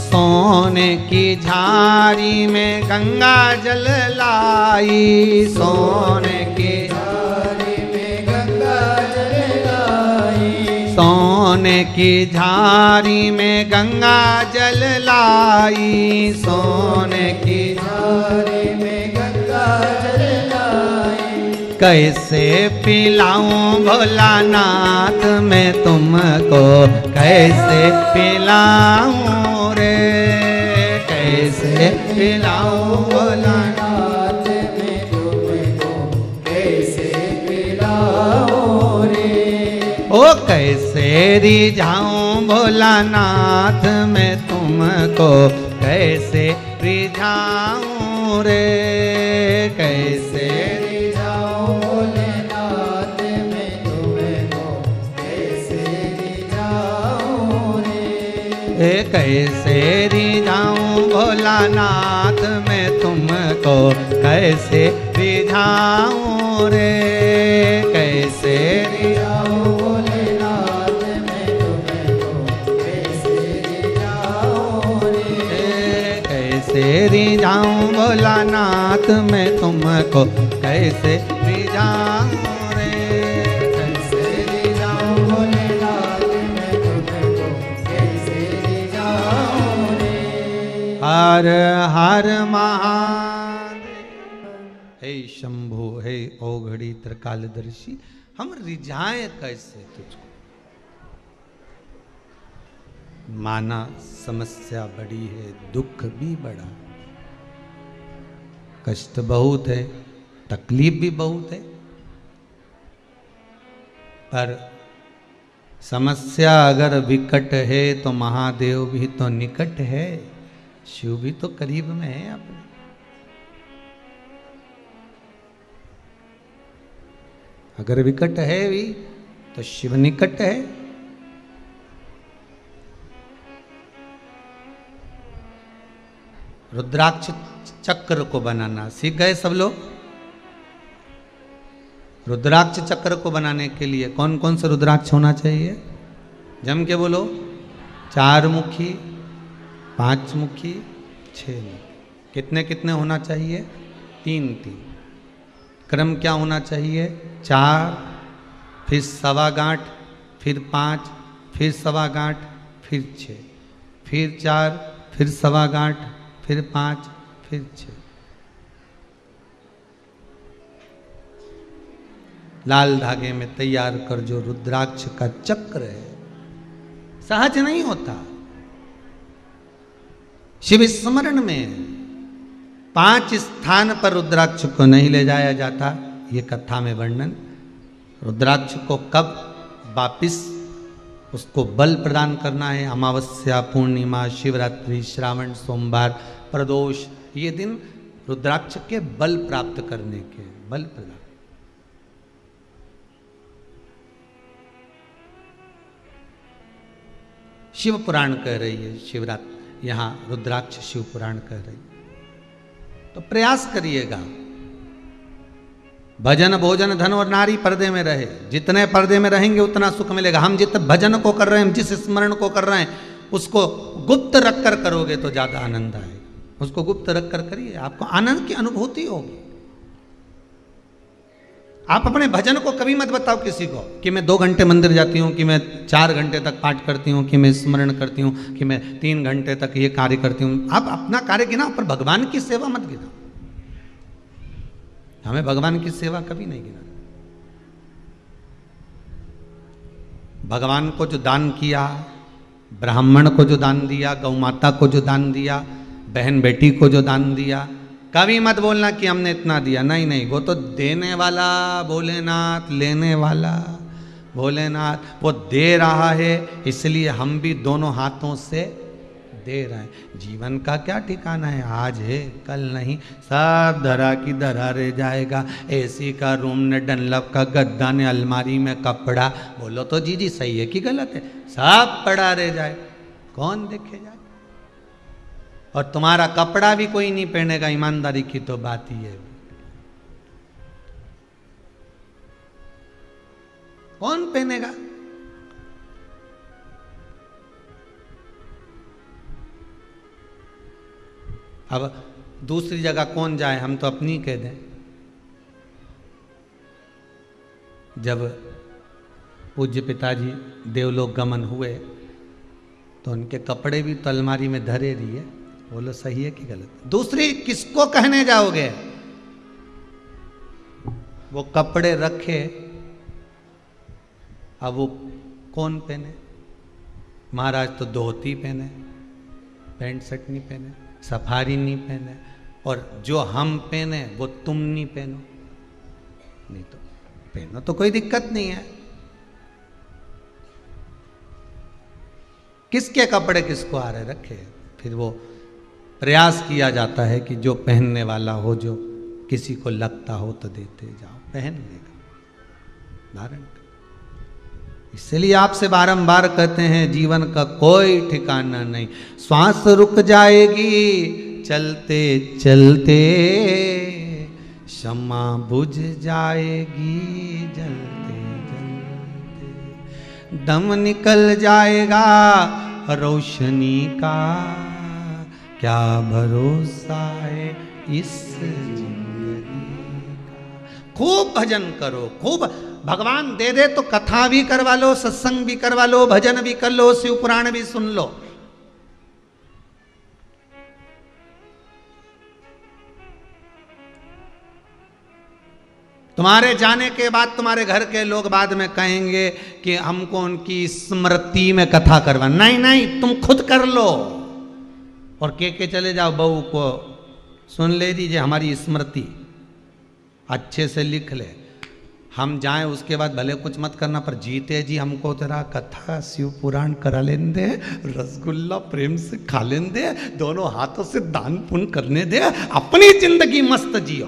सोने की झारी में गंगा जल लाई, सोने की झारी में गंगा जल लाई, सोने की झारी में गंगा जल लाई, सोने की झारी में गंगा जल लाई। कैसे पिलाऊं भोलानाथ मैं तुमको, कैसे पिलाऊं रे, कैसे पिलाऊं भोलानाथ मैं तुमको, कैसे पिलाऊं रे। ओ कैसे रिझाऊं भोलानाथ मैं तुमको, कैसे रिझाऊं रे, कैसे रिझाऊं भोलेनाथ मैं तुमको, कैसे रिझाऊं रे। कैसे रिझाऊं भोलानाथ मैं तुमको, कैसे रिझाऊं रे, कैसे रिझाऊं भोलेनाथ मैं तुमको, कैसे रिझाऊं रे। कैसे रिझाऊं भोलानाथ मैं तुमको, कैसे रिझाऊं रे, कैसे रिझाऊं भोलेनाथ मैं तुमको, कैसे रिझाऊं रे। हर हर महादेव। हे शंभु, हे औघड़ी त्रिकालदर्शी, हम रिझाएं कैसे तुझको। माना समस्या बड़ी है, दुख भी बड़ा, कष्ट बहुत है, तकलीफ भी बहुत है, पर समस्या अगर विकट है तो महादेव भी तो निकट है, शिव भी तो करीब में है अपने। अगर विकट है भी तो शिव निकट है। रुद्राक्ष चक्र को बनाना सीख गए सब लोग। रुद्राक्ष चक्र को बनाने के लिए कौन कौन सा रुद्राक्ष होना चाहिए? जम के बोलो। 4 मुखी, 5 मुखी, 6 मुखी। कितने कितने होना चाहिए? 3-3। क्रम क्या होना चाहिए? 4, फिर 1.25 गांठ, फिर 5, फिर 1.25 गांठ, फिर 6, फिर 4, फिर 1.25 गांठ, फिर 5, फिर 6। लाल धागे में तैयार कर जो रुद्राक्ष का चक्र है, सहज नहीं होता। शिव स्मरण में 5 स्थान पर रुद्राक्ष को नहीं ले जाया जाता, ये कथा में वर्णन। रुद्राक्ष को कब वापिस उसको बल प्रदान करना है। अमावस्या, पूर्णिमा, शिवरात्रि, श्रावण सोमवार, प्रदोष, ये दिन रुद्राक्ष के बल प्राप्त करने के, बल प्रदान। शिव पुराण कह रही है शिवरात्रि, यहां रुद्राक्ष शिव पुराण कह रही है। तो प्रयास करिएगा, भजन भोजन धन और नारी पर्दे में रहे। जितने पर्दे में रहेंगे उतना सुख मिलेगा। हम जितने भजन को कर रहे हैं, जिस स्मरण को कर रहे हैं, उसको गुप्त रख कर करोगे तो ज्यादा आनंद आएगा। उसको गुप्त रख कर करिए, आपको आनंद की अनुभूति होगी। आप अपने भजन को कभी मत बताओ किसी को कि मैं 2 घंटे मंदिर जाती हूँ, कि मैं 4 घंटे तक पाठ करती हूँ, कि मैं स्मरण करती हूँ, कि मैं 3 घंटे तक ये कार्य करती हूँ। आप अपना कार्य गिनाओ, पर भगवान की सेवा मत गिनाओ। हमें भगवान की सेवा कभी नहीं गिना। भगवान को जो दान किया, ब्राह्मण को जो दान दिया, गौ माता को जो दान दिया, बहन बेटी को जो दान दिया, कभी मत बोलना कि हमने इतना दिया। नहीं नहीं, वो तो देने वाला भोलेनाथ, लेने वाला भोलेनाथ, वो दे रहा है, इसलिए हम भी दोनों हाथों से दे रहे हैं। जीवन का क्या ठिकाना है, आज है कल नहीं, सब धरा की धरा रह जाएगा। एसी का रूम ने, डनलप का गद्दा ने, अलमारी में कपड़ा, बोलो तो जी सही है कि गलत है, सब पड़ा रह जाए, कौन देखे जाए। और तुम्हारा कपड़ा भी कोई नहीं पहनेगा, ईमानदारी की तो बात ही है। कौन पहनेगा? अब दूसरी जगह कौन जाए, हम तो अपनी कह दें। जब पूज्य पिताजी देवलोक गमन हुए तो उनके कपड़े भी तो अलमारी में धरे रही है, बोलो सही है कि गलत? दूसरी किसको कहने जाओगे? वो कपड़े रखे, अब वो कौन पहने? महाराज तो धोती पहने, पैंट शर्ट नहीं पहने, सफारी नहीं पहने, और जो हम पहने वो तुम नहीं पहनो। नहीं तो पहनो तो कोई दिक्कत नहीं है। किसके कपड़े किसको आ रहे, रखे। फिर वो प्रयास किया जाता है कि जो पहनने वाला हो, जो किसी को लगता हो तो देते जाओ, पहन लेगा, धारण कर। इसलिए आपसे बारंबार कहते हैं, जीवन का कोई ठिकाना नहीं। श्वास रुक जाएगी चलते चलते, शम्मा बुझ जाएगी जलते जलते, दम निकल जाएगा रोशनी का, क्या भरोसा है इस जिंदगी का। खूब भजन करो, खूब। भगवान दे दे तो कथा भी करवा लो, सत्संग भी करवा लो, भजन भी कर लो, शिव पुराण भी सुन लो। तुम्हारे जाने के बाद तुम्हारे घर के लोग बाद में कहेंगे कि हमको उनकी स्मृति में कथा करवा। नहीं नहीं, तुम खुद कर लो और के चले जाओ, बहू को सुन ले दीजिए हमारी स्मृति, अच्छे से लिख ले। हम जाएं उसके बाद भले कुछ मत करना, पर जीते जी हमको तेरा कथा शिव पुराण करा लेने दे, रसगुल्ला प्रेम से खा लेने दे, दोनों हाथों से दान पुण्य करने दे, अपनी जिंदगी मस्त जियो।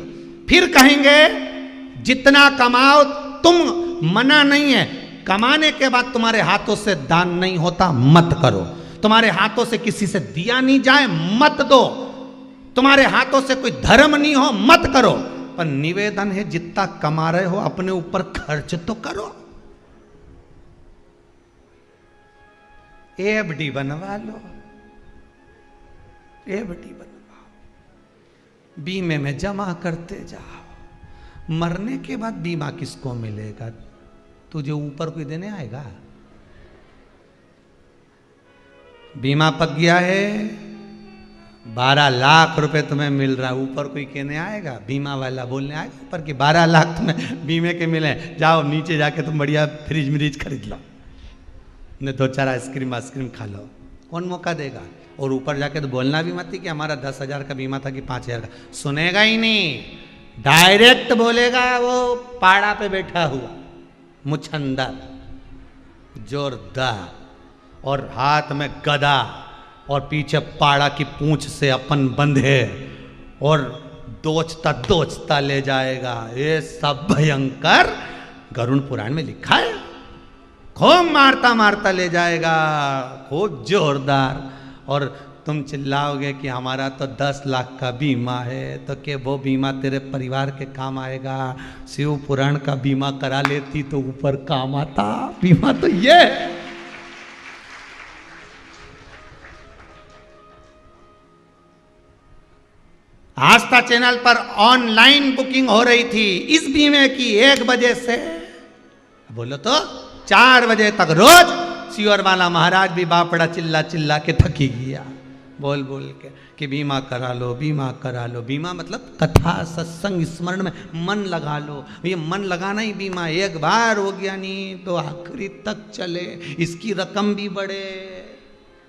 फिर कहेंगे जितना कमाओ तुम, मना नहीं है, कमाने के बाद तुम्हारे हाथों से दान नहीं होता, मत करो। तुम्हारे हाथों से किसी से दिया नहीं जाए, मत दो। तुम्हारे हाथों से कोई धर्म नहीं हो, मत करो। पर निवेदन है, जितना कमा रहे हो अपने ऊपर खर्च तो करो। एफडी बनवा लो, एफडी बनवाओ, बीमे में जमा करते जाओ। मरने के बाद बीमा किसको मिलेगा? तुझे ऊपर कोई देने आएगा? बीमा पक गया है, 12 लाख रुपए तुम्हें मिल रहा है, ऊपर कोई कहने आएगा? बीमा वाला बोलने आएगा ऊपर कि 12 लाख तुम्हें बीमे के मिले, जाओ नीचे जाके तुम बढ़िया फ्रिज मिरीज खरीद लो, ने 2-4 आइसक्रीम खा लो। कौन मौका देगा? और ऊपर जाके तो बोलना भी मत कि हमारा 10,000 का बीमा था कि 5,000 का। सुनेगा ही नहीं, डायरेक्ट बोलेगा वो पाड़ा पे बैठा हुआ मुछंदर। जोरदार, और हाथ में गदा और पीछे पाड़ा की पूंछ से अपन बंधे और दोचता दोचता ले जाएगा। ये सब भयंकर गरुड़ पुराण में लिखा है। खूब मारता मारता ले जाएगा, खूब जोरदार। और तुम चिल्लाओगे कि हमारा तो 10 लाख का बीमा है, तो क्या वो बीमा तेरे परिवार के काम आएगा? शिव पुराण का बीमा करा लेती तो ऊपर काम आता। बीमा तो ये है। आस्था चैनल पर ऑनलाइन बुकिंग हो रही थी इस बीमे की 1 बजे से, बोलो तो 4 बजे तक रोज सियोर वाला महाराज भी बापड़ा चिल्ला चिल्ला के थकी गया, बोल बोल के कि बीमा करा लो, बीमा करा लो। बीमा मतलब कथा सत्संग स्मरण में मन लगा लो। ये मन लगाना ही बीमा। एक बार हो गया नहीं तो आखिरी तक चले। इसकी रकम भी बढ़े,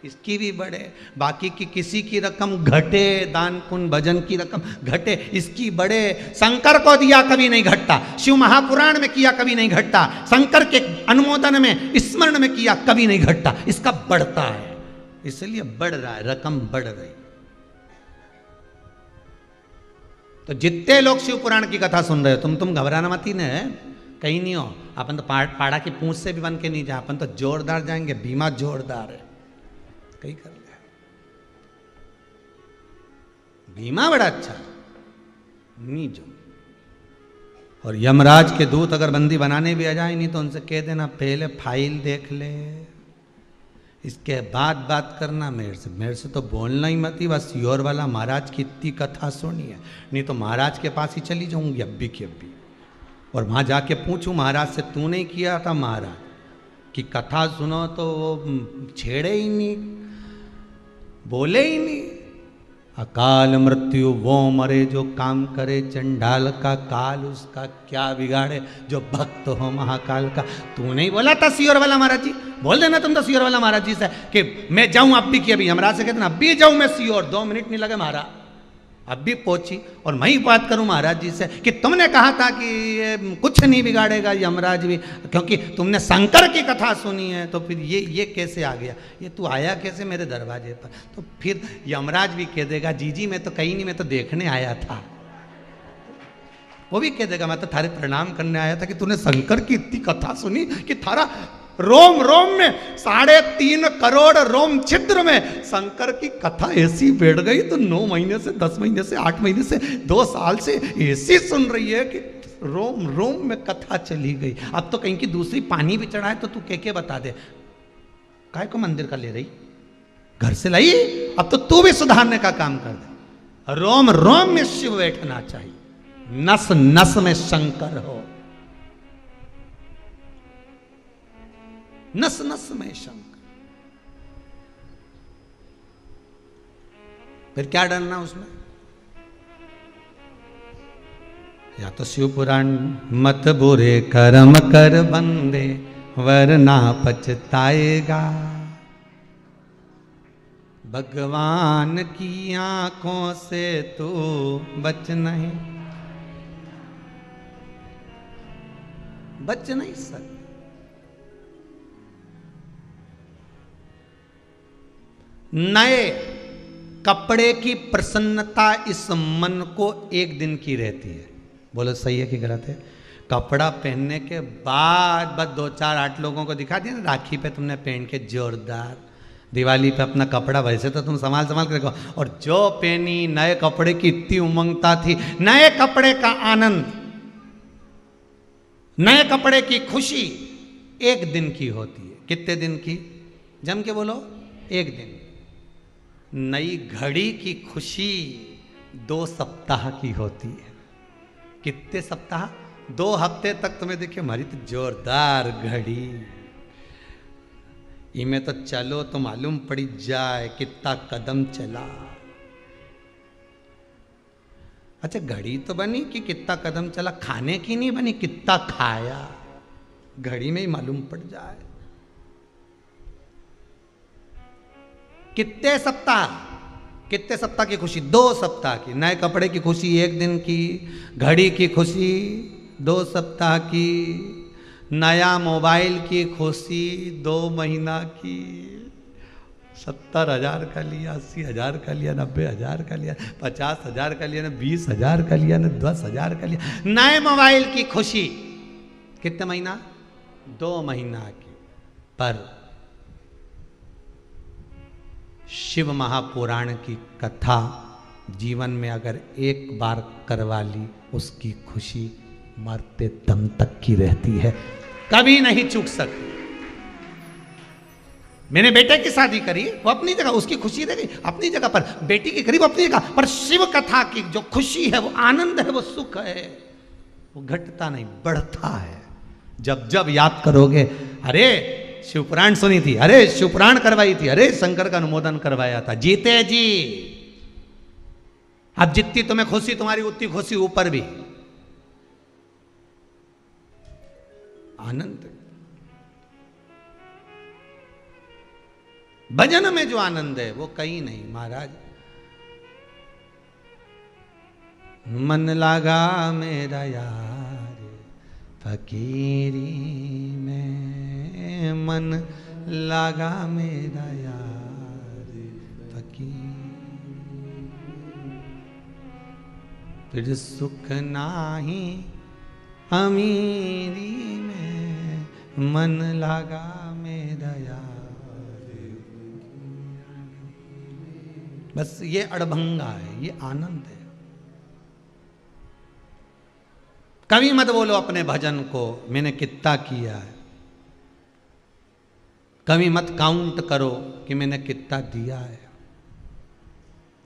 इसकी भी बढ़े, बाकी की किसी की रकम घटे, दान पुण्य भजन की रकम घटे, इसकी बढ़े। शंकर को दिया कभी नहीं घटता, शिव महापुराण में किया कभी नहीं घटता, शंकर के अनुमोदन में स्मरण में किया कभी नहीं घटता, इसका बढ़ता है। इसलिए बढ़ रहा है, रकम बढ़ रही। तो जितने लोग शिव पुराण की कथा सुन रहे हो, तुम घबराना मत ही न, कहीं नहीं हो। अपन तो पाड़ा की पूंछ से भी बन के नहीं जा, अपन तो जोरदार जाएंगे। बीमा जोरदार है, कहीं कर लिया। बीमा बड़ा अच्छा नहीं जो। और यमराज के दूत अगर बंदी बनाने भी आ जाए नहीं तो उनसे कह देना पहले फाइल देख ले, इसके बाद बात करना मेरे से तो बोलना ही मत ही। बस सियोर वाला महाराज की इतनी कथा सुनी है, नहीं तो महाराज के पास ही चली जाऊंगी अब्बी की अब्बी, और वहां जाके पूछूं महाराज से, तूने किया था महाराज की कथा सुनो, तो वो छेड़े ही नहीं, बोले ही नहीं। अकाल मृत्यु वो मरे जो काम करे, चंडाल का काल उसका क्या बिगाड़े, जो भक्त हो महाकाल का। तू नहीं बोला था सियोर वाला महाराज जी? बोल देना तुम तो सियोर वाला महाराज जी से कि मैं जाऊं अब्बी की अभी। यमराज से कहते ना अब्बी जाऊं मैं सियोर, 2 मिनट नहीं लगे महाराज, अब्बी पहुंची। और मैं ही बात करूं महाराज जी से कि तुमने कहा था कि ये कुछ नहीं बिगाड़ेगा यमराज भी, क्योंकि तुमने शंकर की कथा सुनी है, तो फिर ये कैसे आ गया, ये तू आया कैसे मेरे दरवाजे पर? तो फिर यमराज भी कह देगा जी जी मैं तो कहीं नहीं, मैं तो देखने आया था। वो भी कह देगा मैं तो थारे प्रणाम करने आया था कि तूने शंकर की इतनी कथा सुनी कि थारा रोम रोम में 3.5 करोड़ रोम छिद्र में शंकर की कथा ऐसी बैठ गई, तो 9 महीने से 10 महीने से 8 महीने से 2 साल से ऐसी सुन रही है कि रोम रोम में कथा चली गई। अब तो कहीं की दूसरी पानी भी चढ़ाए तो तू के बता दे, काय को मंदिर का ले रही, घर से लाई, अब तो तू भी सुधारने का काम कर दे। रोम रोम में शिव बैठना चाहिए, नस नस में शंकर हो, नस नस में शंकर। फिर क्या डरना उसमें? या तो शिव पुराण, मत बुरे कर्म कर बंदे वरना पछताएगा, भगवान की आंखों से तू बच नहीं सकता। नए कपड़े की प्रसन्नता इस मन को 1 दिन की रहती है। बोलो सही है कि गलत है? कपड़ा पहनने के बाद बस 2-4-8 लोगों को दिखा दिया ना, राखी पे तुमने पहन के जोरदार, दिवाली पे अपना कपड़ा वैसे तो तुम संभाल के रखो, और जो पहनी नए कपड़े की इतनी उमंगता थी, नए कपड़े का आनंद, नए कपड़े की खुशी 1 दिन की होती है। कितने दिन की? जम के बोलो, 1 दिन। नई घड़ी की खुशी 2 सप्ताह की होती है। कितने सप्ताह? 2 हफ्ते तक तुम्हें देखिए हमारी तो जोरदार घड़ी, इमें तो चलो तो मालूम पड़ी जाए कितना कदम चला। अच्छा घड़ी तो बनी कि कितना कदम चला, खाने की नहीं बनी कितना खाया, घड़ी में ही मालूम पड़ जाए। कितने सप्ताह? कितने सप्ताह की खुशी? 2 सप्ताह की। नए कपड़े की खुशी 1 दिन की, घड़ी की खुशी 2 सप्ताह की, नया मोबाइल की खुशी 2 महीना की, 70,000 का लिया, 80,000 का लिया, 90,000 का लिया, 50,000 का लिया, 20,000 का लिया, 10,000 का लिया। नए मोबाइल की खुशी कितने महीना? 2 महीना की। पर शिव महापुराण की कथा जीवन में अगर एक बार करवा ली, उसकी खुशी मरते दम तक की रहती है, कभी नहीं चूक सकती। मैंने बेटे की शादी करी, वो अपनी जगह, उसकी खुशी रह गई अपनी जगह पर, बेटी की करी वो अपनी जगह पर, शिव कथा की जो खुशी है, वो आनंद है, वो सुख है, वो घटता नहीं, बढ़ता है। जब जब याद करोगे, अरे शिवपुराण सुनी थी, अरे शिवपुराण करवाई थी, अरे शंकर का अनुमोदन करवाया था, जीते जी। अब जितनी तुम्हें खुशी, तुम्हारी उतनी खुशी ऊपर भी। आनंद, भजन में जो आनंद है वो कहीं नहीं महाराज। मन लगा मेरा यार फकीरी में, मन लगा मेरा यार फकीरी, फिर सुख नाही अमीरी में, मन लगा मेरा यार। बस ये अड़भंगा है, ये आनंद है। कभी मत बोलो अपने भजन को मैंने कितना किया है, कभी मत काउंट करो कि मैंने कितना दिया है,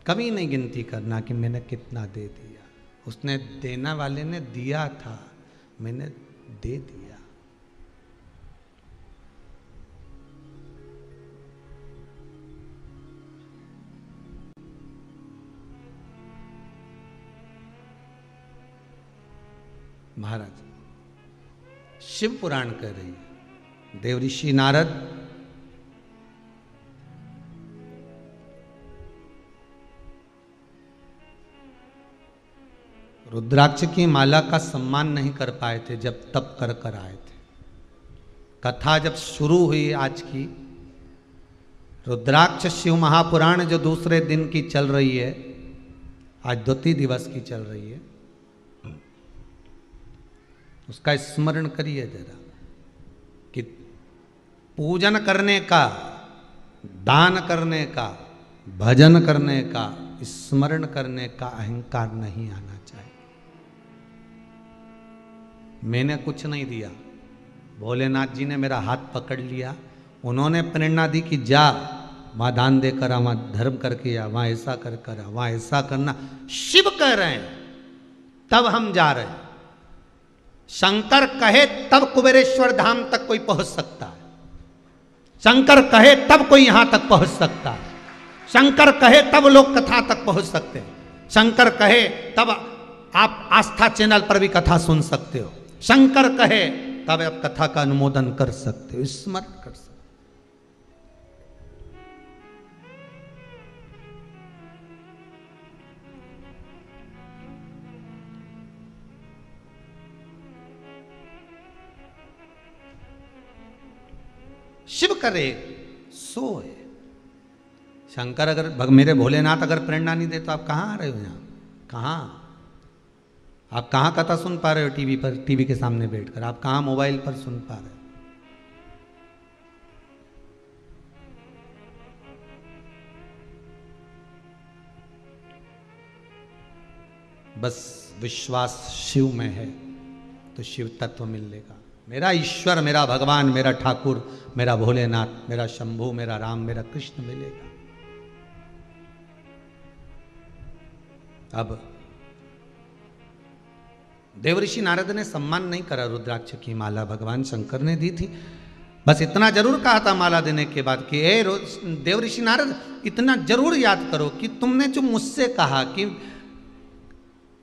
कभी नहीं गिनती करना कि मैंने कितना दे दिया। उसने देने वाले ने दिया था, मैंने दे दिया। महाराज शिव पुराण कह रही है, देवऋषि नारद रुद्राक्ष की माला का सम्मान नहीं कर पाए थे जब तप कर कर आए थे। कथा जब शुरू हुई आज की, रुद्राक्ष शिव महापुराण जो दूसरे दिन की चल रही है, आज द्वितीय दिवस की चल रही है, उसका स्मरण करिए जरा कि पूजन करने का, दान करने का, भजन करने का, स्मरण करने का अहंकार नहीं आना चाहिए। मैंने कुछ नहीं दिया, भोलेनाथ जी ने मेरा हाथ पकड़ लिया, उन्होंने प्रेरणा दी कि जा वहां दान देकर आ, वहां धर्म करके आ, वहां ऐसा कर कर आ, वहां ऐसा करना। शिव कह रहे हैं तब हम जा रहे हैं। शंकर कहे तब कुबेरेश्वर धाम तक कोई पहुंच सकता है, शंकर कहे तब कोई यहां तक पहुंच सकता है, शंकर कहे तब लोग कथा तक पहुंच सकते हैं, शंकर कहे तब आप आस्था चैनल पर भी कथा सुन सकते हो, शंकर कहे तब आप कथा का अनुमोदन कर सकते हो, स्मरण कर सकते हो। शिव करे सोए। शंकर अगर, मेरे भोलेनाथ अगर प्रेरणा नहीं दे तो आप कहाँ आ रहे हो यहाँ? कहाँ आप कहाँ कथा सुन पा रहे हो? टीवी पर, टीवी के सामने बैठकर। आप कहाँ मोबाइल पर सुन पा रहे हो? बस विश्वास शिव में है तो शिव तत्व मिलेगा। मेरा ईश्वर, मेरा भगवान, मेरा ठाकुर, मेरा भोलेनाथ, मेरा शंभू, मेरा राम, मेरा कृष्ण मिलेगा। अब देवऋषि नारद ने सम्मान नहीं करा रुद्राक्ष की माला, भगवान शंकर ने दी थी। बस इतना जरूर कहा था माला देने के बाद कि ए देवऋषि नारद, इतना जरूर याद करो कि तुमने जो मुझसे कहा कि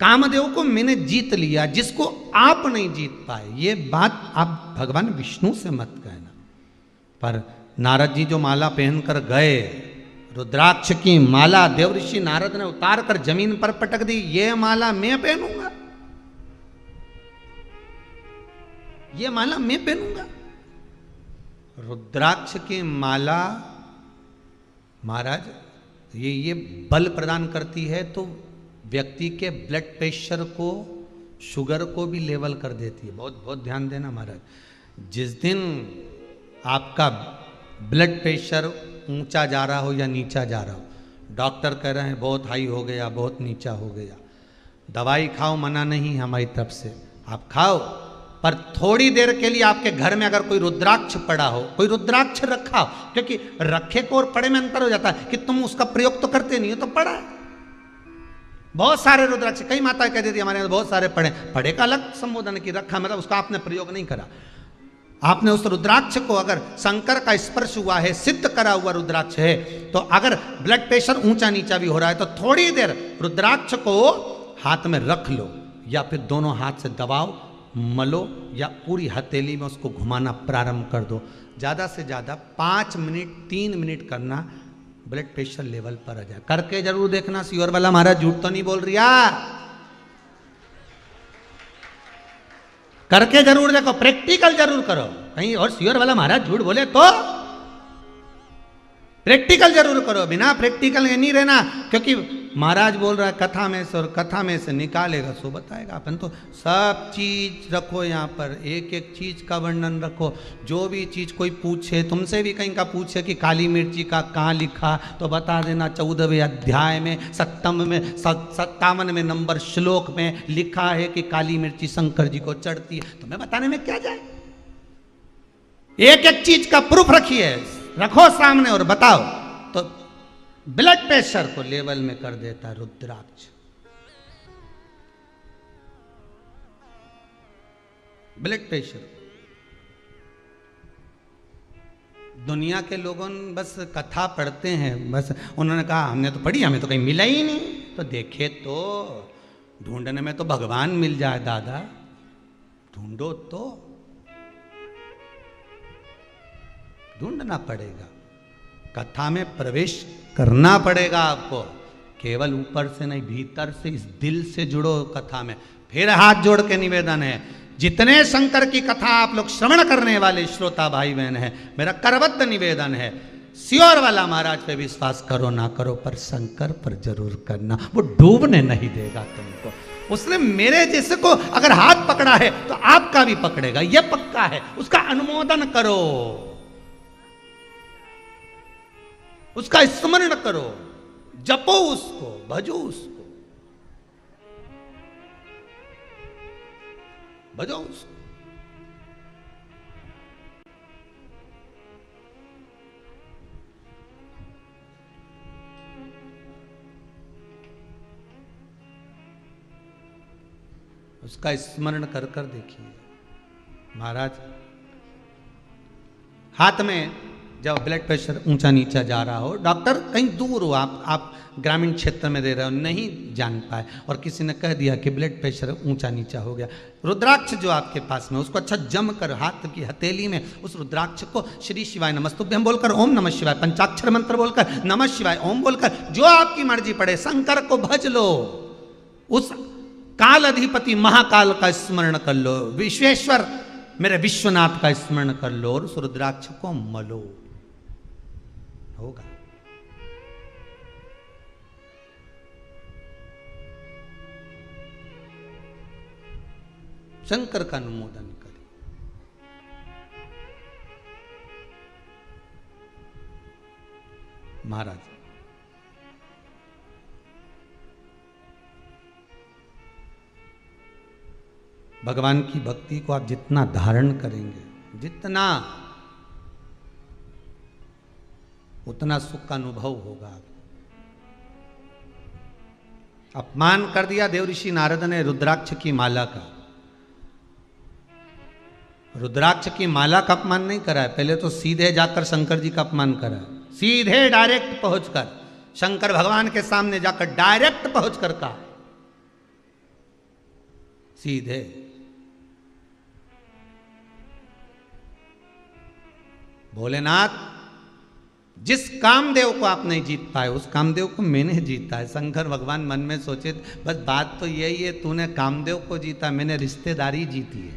कामदेव को मैंने जीत लिया, जिसको आप नहीं जीत पाए, ये बात आप भगवान विष्णु से मत कहना। पर नारद जी जो माला पहनकर गए, रुद्राक्ष की माला देवऋषि नारद ने उतार कर जमीन पर पटक दी, ये माला मैं पहनूंगा? ये माला मैं पहनूंगा? रुद्राक्ष की माला महाराज ये बल प्रदान करती है, तो व्यक्ति के ब्लड प्रेशर को, शुगर को भी लेवल कर देती है। बहुत बहुत ध्यान देना महाराज। जिस दिन आपका ब्लड प्रेशर ऊंचा जा रहा हो या नीचा जा रहा हो, डॉक्टर कह रहे हैं बहुत हाई हो गया, बहुत नीचा हो गया, दवाई खाओ, मना नहीं हमारी तरफ से, आप खाओ, पर थोड़ी देर के लिए आपके घर में अगर कोई रुद्राक्ष पड़ा हो, कोई रुद्राक्ष रखा हो, क्योंकि रखे को और पड़े में अंतर हो जाता है कि तुम उसका प्रयोग तो करते नहीं हो, तो पड़ा है। बहुत सारे रुद्राक्ष, कई माताएं कह देती हमारे यहाँ बहुत सारे पड़े, पड़े का अलग संबोधन की, रखा मतलब उसका आपने प्रयोग नहीं करा। आपने उस रुद्राक्ष को, अगर शंकर का स्पर्श हुआ है, सिद्ध करा हुआ रुद्राक्ष है, तो अगर ब्लड प्रेशर ऊंचा नीचा भी हो रहा है, तो थोड़ी देर रुद्राक्ष को हाथ में रख लो, या फिर दोनों हाथ से दबाओ, मलो, या पूरी हथेली में उसको घुमाना प्रारंभ कर दो। ज़्यादा से ज़्यादा 5 मिनट 3 मिनट करना, ब्लड प्रेशर लेवल पर आ जाए। करके जरूर देखना। श्योर वाला महाराज झूठ तो नहीं बोल रिया? करके जरूर देखो, प्रैक्टिकल जरूर करो। कहीं और श्योर वाला महाराज झूठ बोले तो प्रैक्टिकल जरूर करो, बिना प्रैक्टिकल ये नहीं रहना। क्योंकि महाराज बोल रहा है कथा में से, और कथा में से निकालेगा सो बताएगा। अपन तो सब चीज रखो यहाँ पर, एक एक चीज का वर्णन रखो। जो भी चीज कोई पूछे, तुमसे भी कहीं का पूछे कि काली मिर्ची का कहाँ लिखा, तो बता देना 14वें अध्याय में 57वें नंबर श्लोक में लिखा है कि काली मिर्ची शंकर जी को चढ़ती है। तुम्हें बताने में क्या जाए? एक एक चीज का प्रूफ रखिए, रखो सामने और बताओ। तो ब्लड प्रेशर को लेवल में कर देता है रुद्राक्ष। ब्लड प्रेशर, दुनिया के लोगों बस कथा पढ़ते हैं, बस उन्होंने कहा हमने तो पढ़ी, हमें तो कहीं मिला ही नहीं। तो देखे तो ढूंढने में तो भगवान मिल जाए दादा, ढूंढो तो, ढूंढना पड़ेगा, कथा में प्रवेश करना पड़ेगा आपको। केवल ऊपर से नहीं, भीतर से, इस दिल से जुड़ो कथा में। फिर हाथ जोड़ के निवेदन है, जितने शंकर की कथा आप लोग श्रवण करने वाले श्रोता भाई बहन हैं, मेरा करबद्ध निवेदन है, श्योर वाला महाराज पे विश्वास करो ना करो, पर शंकर पर जरूर करना। वो डूबने नहीं देगा तुमको। उसने मेरे जैसे को अगर हाथ पकड़ा है तो आपका भी पकड़ेगा, यह पक्का है। उसका अनुमोदन करो, उसका स्मरण करो, जपो उसको, भजो उसको, भजो उसको। उसका स्मरण कर कर देखिए। महाराज हाथ में जब ब्लड प्रेशर ऊंचा नीचा जा रहा हो, डॉक्टर कहीं दूर हो, आप ग्रामीण क्षेत्र में रह रहे हो, नहीं जान पाए, और किसी ने कह दिया कि ब्लड प्रेशर ऊंचा नीचा हो गया, रुद्राक्ष जो आपके पास में, उसको अच्छा जम कर हाथ की हथेली में उस रुद्राक्ष को श्री शिवाय नमस्तुभ्यं बोलकर, ओम नमः शिवाय पंचाक्षर मंत्र बोलकर, नमः शिवाय ओम बोलकर, जो आपकी मर्जी पड़े, शंकर को भज लो। उस काल अधिपति महाकाल का स्मरण कर लो, विश्वेश्वर मेरे विश्वनाथ का स्मरण कर लो, और उस रुद्राक्ष को मलो, होगा। शंकर का अनुमोदन करें। महाराज भगवान की भक्ति को आप जितना धारण करेंगे, जितना, उतना सुख का अनुभव होगा। अपमान कर दिया देवऋषि नारद ने रुद्राक्ष की माला का। रुद्राक्ष की माला का अपमान नहीं करा है, पहले तो सीधे जाकर शंकर जी का अपमान करा है। सीधे डायरेक्ट पहुंचकर शंकर भगवान के सामने जाकर डायरेक्ट पहुंचकर कहा, सीधे। भोलेनाथ, जिस कामदेव को आप नहीं जीत पाए, उस कामदेव को मैंने जीता है। शंकर भगवान मन में सोचे, बस बात तो यही है, तूने कामदेव को जीता, मैंने रिश्तेदारी जीती है।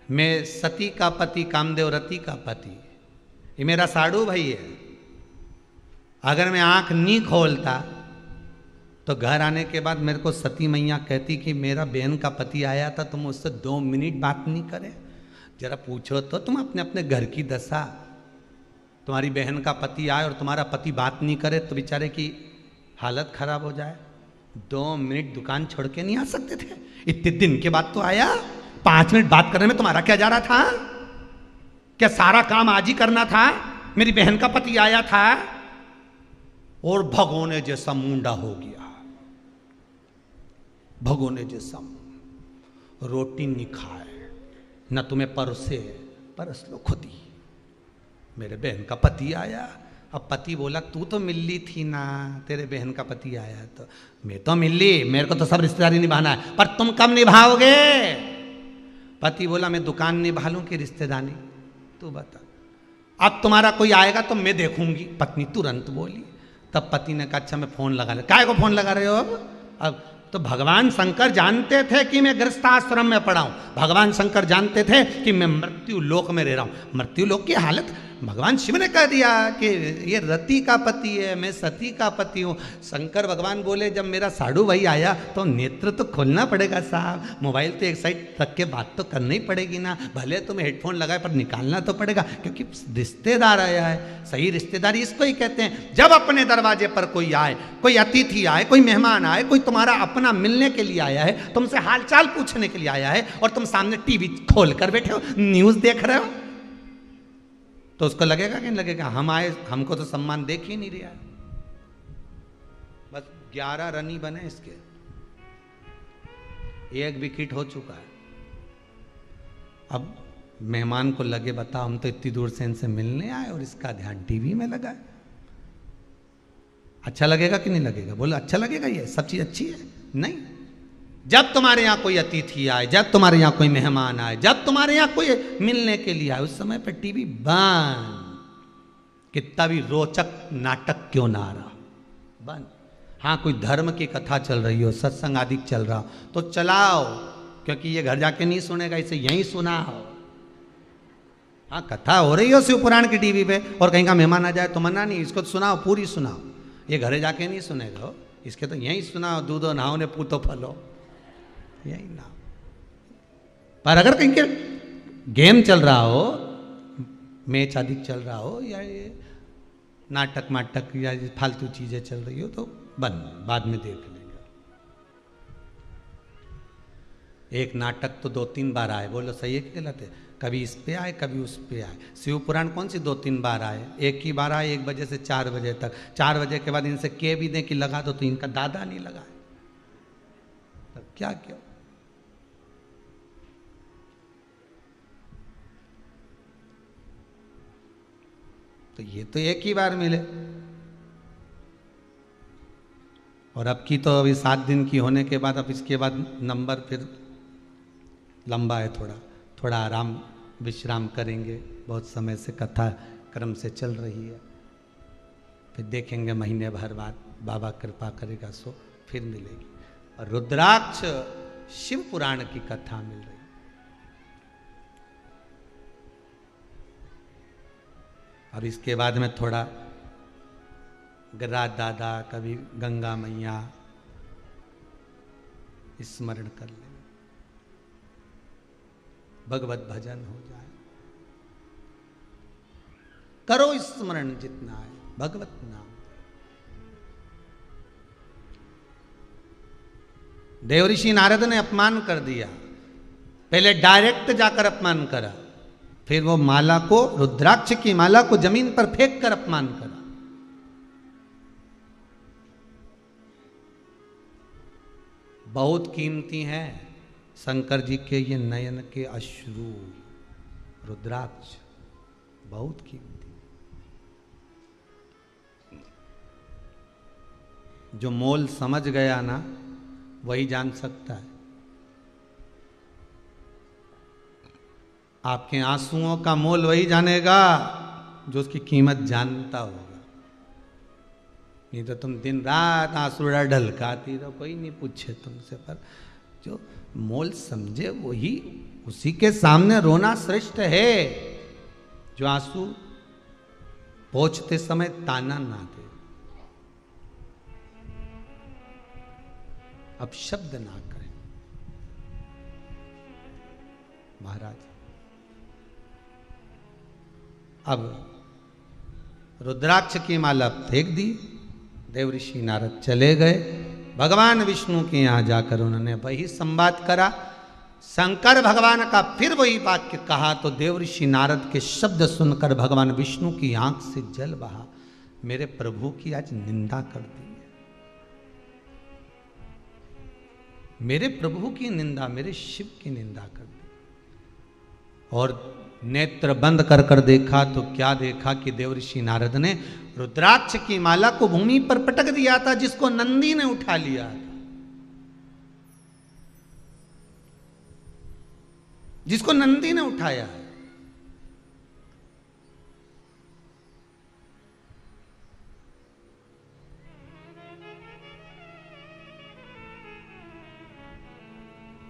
मैं सती का पति, कामदेव रति का पति, ये मेरा साड़ू भाई है। अगर मैं आंख नहीं खोलता तो घर आने के बाद मेरे को सती मैया कहती कि मेरा बहन का पति आया था, तुम उससे 2 मिनट बात नहीं करे। जरा पूछो तो तुम अपने अपने घर की दशा, तुम्हारी बहन का पति आए और तुम्हारा पति बात नहीं करे तो बेचारे की हालत खराब हो जाए। 2 मिनट दुकान छोड़ के नहीं आ सकते थे? इतने दिन के बाद तो आया। 5 मिनट बात करने में तुम्हारा क्या जा रहा था? क्या सारा काम आज ही करना था? मेरी बहन का पति आया था और भगोने जैसा मुंडा हो गया, भगोने जैसा। रोटी नहीं खाए, न तुम्हें परोसे, परस लो खुद ही। मेरे बहन का पति आया। अब पति बोला तू तो मिली थी ना, तेरे बहन का पति आया तो मैं तो मिली, मेरे को तो सब रिश्तेदारी निभाना है, पर तुम कब निभाओगे? पति बोला मैं दुकान निभा लूं कि रिश्तेदारी, तू बता। अब तुम्हारा कोई आएगा तो मैं देखूंगी। पत्नी तुरंत बोली। तब पति ने कहा अच्छा मैं फोन लगा ले। काय को फोन लगा रहे हो अब तो भगवान शंकर जानते थे कि मैं गृहस्थाश्रम में पड़ा हूं। भगवान शंकर जानते थे कि मैं मृत्यु लोक में रह रहा हूं। मृत्यु लोक की हालत भगवान शिव ने कह दिया कि ये रति का पति है, मैं सती का पति हूं। शंकर भगवान बोले जब मेरा साड़ू भाई आया तो नेत्र तो खोलना पड़ेगा साहब, मोबाइल तो एक साइड रख के बात तो करनी ही पड़ेगी ना, भले तुम हेडफोन लगाए पर निकालना तो पड़ेगा, क्योंकि रिश्तेदार आया है। सही रिश्तेदारी इसको ही कहते हैं। जब अपने दरवाजे पर कोई आए, कोई अतिथि आए, कोई मेहमान आए, कोई तुम्हारा अपना मिलने के लिए आया है, तुमसे हालचाल पूछने के लिए आया है और तुम सामने टीवी खोल कर बैठे हो, न्यूज देख रहे हो, तो उसको लगेगा कि नहीं लगेगा? हम आए, हमको तो सम्मान देख ही नहीं रहा। बस 11 रनी बने इसके, 1 विकेट हो चुका है। अब मेहमान को लगे बताओ हम तो इतनी दूर से इनसे मिलने आए और इसका ध्यान टीवी में लगा है। अच्छा लगेगा कि नहीं लगेगा? बोलो अच्छा लगेगा? ये सब चीज अच्छी है? नहीं। जब तुम्हारे यहां कोई अतिथि आए, जब तुम्हारे यहां कोई मेहमान आए, जब तुम्हारे यहां कोई मिलने के लिए आए, उस समय पर टीवी बंद। कितना भी रोचक नाटक क्यों ना आ रहा, बंद। हाँ कोई धर्म की कथा चल रही हो, सत्संग आदि चल रहा हो तो चलाओ, क्योंकि ये घर जाके नहीं सुनेगा, इसे यहीं सुनाओ। हाँ कथा हो रही हो शिव पुराण की टीवी पे और कहीं का मेहमान आ जाए तो मना नहीं, इसको तो सुनाओ, पूरी सुनाओ। ये घरे जाके नहीं सुनेगा, इसके तो यहीं सुनाओ। दूधो नहाओ ने पूतो फलो, यही ना। पर अगर कहीं के गेम चल रहा हो, मैच आदि चल रहा हो, या ये नाटक माटक या फालतू चीजें चल रही हो तो बंद, बाद में देख लेंगे। एक नाटक तो 2-3 बार आए, बोलो सही है कि गलत है? कभी इस पे आए, कभी उस पे आए। शिव पुराण कौन सी 2-3 बार आए? एक ही बार आए 1 बजे से 4 बजे तक। 4 बजे के बाद इनसे कह भी दें कि लगा दो तो इनका दादा नहीं लगाए, तब क्या क्यों? तो ये तो एक ही बार मिले, और अब की तो अभी 7 दिन की होने के बाद अब इसके बाद नंबर फिर लंबा है, थोड़ा आराम विश्राम करेंगे। बहुत समय से कथा क्रम से चल रही है, फिर देखेंगे महीने भर बाद बाबा कृपा करेगा सो फिर मिलेगी। और रुद्राक्ष शिव पुराण की कथा मिल रही। अब इसके बाद में थोड़ा गिरिराज दादा, कभी गंगा मैया स्मरण कर ले, भगवत भजन हो जाए। करो स्मरण जितना है, भगवत नाम। देवऋषि नारद ने अपमान कर दिया, पहले डायरेक्ट जाकर अपमान करा, फिर वो माला को, रुद्राक्ष की माला को जमीन पर फेंक कर अपमान करा। बहुत कीमती है शंकर जी के ये नयन के अश्रु, रुद्राक्ष बहुत कीमती। जो मोल समझ गया ना वही जान सकता है। आपके आंसुओं का मोल वही जानेगा जो उसकी कीमत जानता होगा। नहीं तो तुम दिन रात आंसुड़ा ढलकाती रहो, कोई नहीं पूछे तुमसे, पर जो मोल समझे वही उसी के सामने रोना श्रेष्ठ है जो आंसू पोंछते समय ताना ना दे, अब शब्द ना करें। महाराज अब रुद्राक्ष की माला फेंक दी, देव ऋषि नारद चले गए। भगवान विष्णु के यहां जाकर उन्होंने वही संवाद करा। शंकर भगवान का फिर वही वाक्य कहा तो देव ऋषि नारद के शब्द सुनकर भगवान विष्णु की आंख से जल बहा। मेरे प्रभु की आज निंदा कर दी है, मेरे प्रभु की निंदा, मेरे शिव की निंदा कर दी। और नेत्र बंद कर कर देखा तो क्या देखा कि देव ऋषि नारद ने रुद्राक्ष की माला को भूमि पर पटक दिया था, जिसको नंदी ने उठा लिया था, जिसको नंदी ने उठाया है।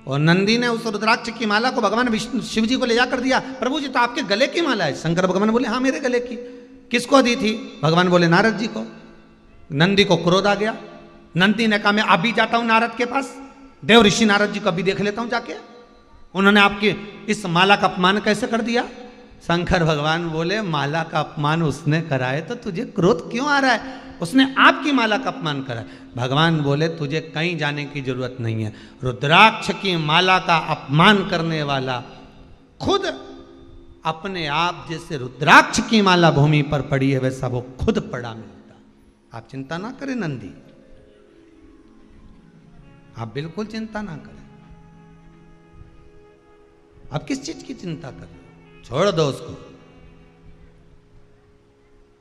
और नंदी ने उस रुद्राक्ष की माला को भगवान विष्णु शिव जी को ले जाकर दिया। प्रभु जी तो आपके गले की माला है। शंकर भगवान बोले हाँ मेरे गले की। किसको दी थी? भगवान बोले नारद जी को। नंदी को क्रोध आ गया। नंदी ने कहा मैं अभी जाता हूं नारद के पास, देव ऋषि नारद जी को अभी देख लेता हूं जाके, उन्होंने आपकी इस माला का अपमान कैसे कर दिया। शंकर भगवान बोले माला का अपमान उसने कराए तो तुझे क्रोध क्यों आ रहा है? उसने आपकी माला का अपमान करा। भगवान बोले तुझे कहीं जाने की जरूरत नहीं है। रुद्राक्ष की माला का अपमान करने वाला खुद अपने आप जैसे रुद्राक्ष की माला भूमि पर पड़ी है वैसा वो खुद पड़ा मिलता। आप चिंता ना करें नंदी, आप बिल्कुल चिंता ना करें। आप किस चीज की चिंता कर रहे हो? छोड़ दो उसको।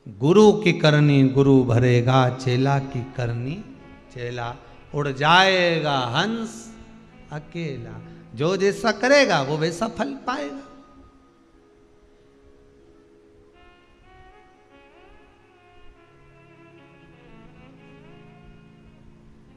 गुरु की करनी गुरु भरेगा, चेला की करनी चेला उड़ जाएगा हंस अकेला। जो जैसा करेगा वो वैसा फल पाएगा।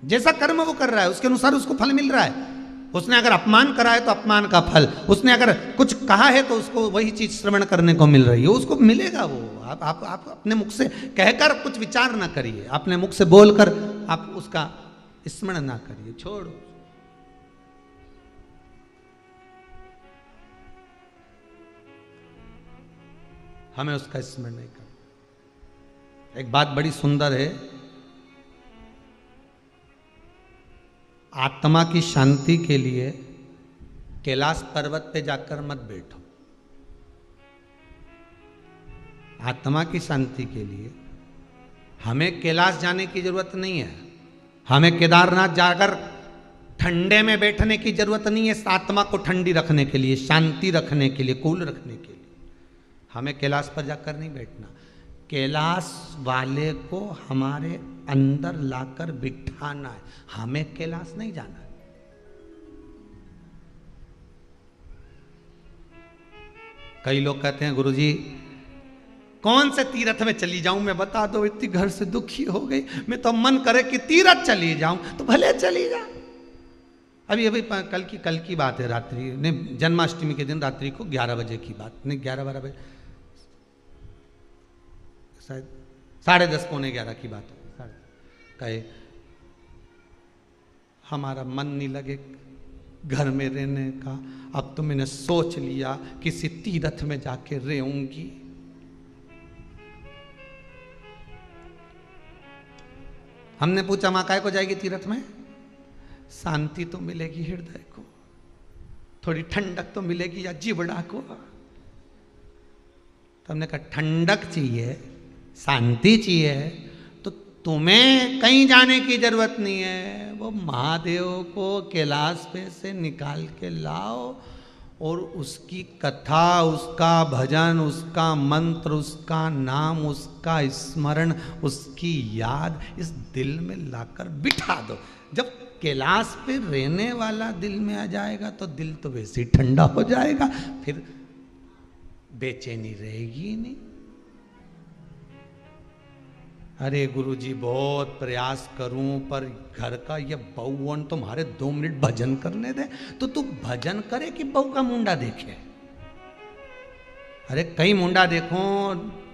जैसा कर्म वो कर रहा है उसके अनुसार उसको फल मिल रहा है। उसने अगर अपमान करा है तो अपमान का फल, उसने अगर कुछ कहा है तो उसको वही चीज श्रवण करने को मिल रही है, उसको मिलेगा वो। आप अपने मुख से कहकर कुछ विचार ना करिए, अपने मुख से बोलकर आप उसका स्मरण ना करिए, छोड़ो। हमें उसका स्मरण नहीं करना। एक बात बड़ी सुंदर है, आत्मा की शांति के लिए कैलाश पर्वत पे जाकर मत बैठो। आत्मा की शांति के लिए हमें कैलाश जाने की जरूरत नहीं है। हमें केदारनाथ जाकर ठंडे में बैठने की जरूरत नहीं है। आत्मा को ठंडी रखने के लिए, शांति रखने के लिए, कूल रखने के लिए हमें कैलाश पर जाकर नहीं बैठना। कैलाश वाले को हमारे अंदर लाकर बिठाना है, हमें कैलाश नहीं जाना है। कई लोग कहते हैं गुरुजी कौन से तीर्थ में चली जाऊं मैं, बता दो, इतनी घर से दुखी हो गई, मैं तो मन करे कि तीर्थ चली जाऊं। तो भले चली जा। अभी अभी कल की बात है, रात्रि ने जन्माष्टमी के दिन रात्रि को 11 बजे की बात, नहीं 11-12 बजे, शायद 10:30 पौने 11 की बात है। कहे हमारा मन नहीं लगे घर में रहने का, अब तो मैंने सोच लिया किसी तीर्थ में जाके रहूंगी। हमने पूछा मां काय को जाएगी तीर्थ में? शांति तो मिलेगी हृदय को, थोड़ी ठंडक तो मिलेगी या जीवड़ा को। तो हमने कहा ठंडक चाहिए, शांति चाहिए तो तुम्हें कहीं जाने की जरूरत नहीं है। वो महादेव को कैलाश पे से निकाल के लाओ और उसकी कथा, उसका भजन, उसका मंत्र, उसका नाम, उसका स्मरण, उसकी याद इस दिल में लाकर बिठा दो। जब कैलाश पे रहने वाला दिल में आ जाएगा तो दिल तो वैसे ही ठंडा हो जाएगा, फिर बेचैनी रहेगी ही नहीं। अरे गुरुजी बहुत प्रयास करूं पर घर का ये बहुवन तुम्हारे 2 मिनट भजन करने दे। तो तू भजन करे कि बहू का मुंडा देखे? अरे कई मुंडा देखो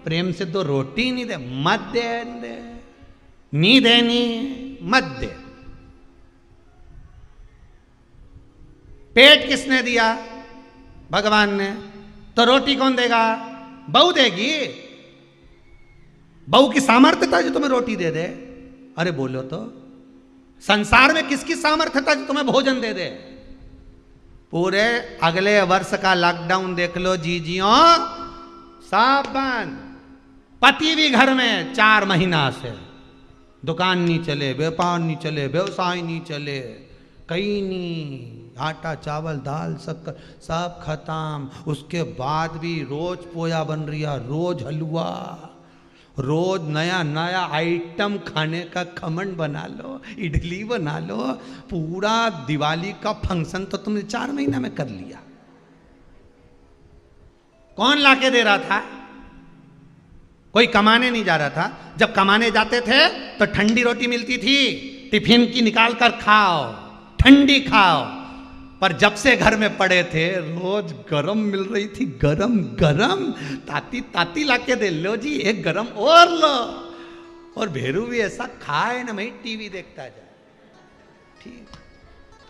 प्रेम से तो रोटी नहीं दे, मत दे, नहीं देनी मत दे। पेट किसने दिया? भगवान ने। तो रोटी कौन देगा? बहू देगी। बहू की सामर्थ्य था जो तुम्हें रोटी दे दे? अरे बोलो तो, संसार में किसकी सामर्थ्य था जो तुम्हें भोजन दे दे? पूरे अगले वर्ष का लॉकडाउन देख लो जीजियों, सब बंद। पति भी घर में 4 महीना से, दुकान नहीं चले, व्यापार नहीं चले, व्यवसाय नहीं चले, कहीं नहीं, आटा चावल दाल शक्कर सब खत्म। उसके बाद भी रोज पोया बन रही है, रोज हलवा, रोज नया नया आइटम खाने का। खमन बना लो, इडली बना लो, पूरा दिवाली का फंक्शन तो तुमने 4 महीना में कर लिया। कौन लाके दे रहा था? कोई कमाने नहीं जा रहा था। जब कमाने जाते थे तो ठंडी रोटी मिलती थी, टिफिन की निकाल कर खाओ, ठंडी खाओ। पर जब से घर में पड़े थे रोज गरम मिल रही थी, गरम गरम ताती ताती लाके दे, लो जी एक गरम और लो। और भेरू भी ऐसा खाए ना, मैं टीवी देखता जाए, ठीक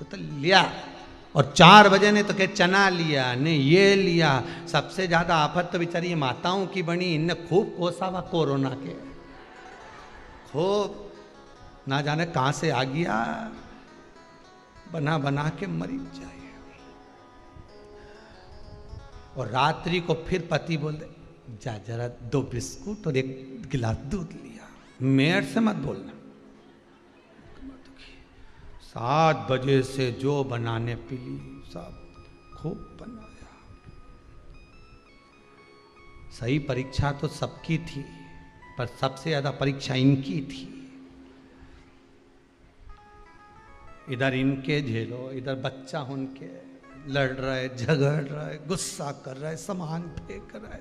तो लिया। और 4 बजे ने तो के चना लिया ने, ये लिया। सबसे ज्यादा आफत तो बेचारी ये माताओं की बनी, इनने खूब कोसा हुआ कोरोना के, खूब ना जाने कहां से आ गया, बना बना के मरी जाए। और रात्रि को फिर पति बोले जा जरा 2 बिस्कुट और 1 गिलास दूध लिया, मेयर से मत बोलना। 7 बजे से जो बनाने पीली सब खूब बनाया। सही परीक्षा तो सबकी थी, पर सबसे ज्यादा परीक्षा इनकी थी। इधर इनके झेलो, इधर बच्चा उनके लड़ रहे, झगड़ रहे, गुस्सा कर रहे, सामान फेंक रहे।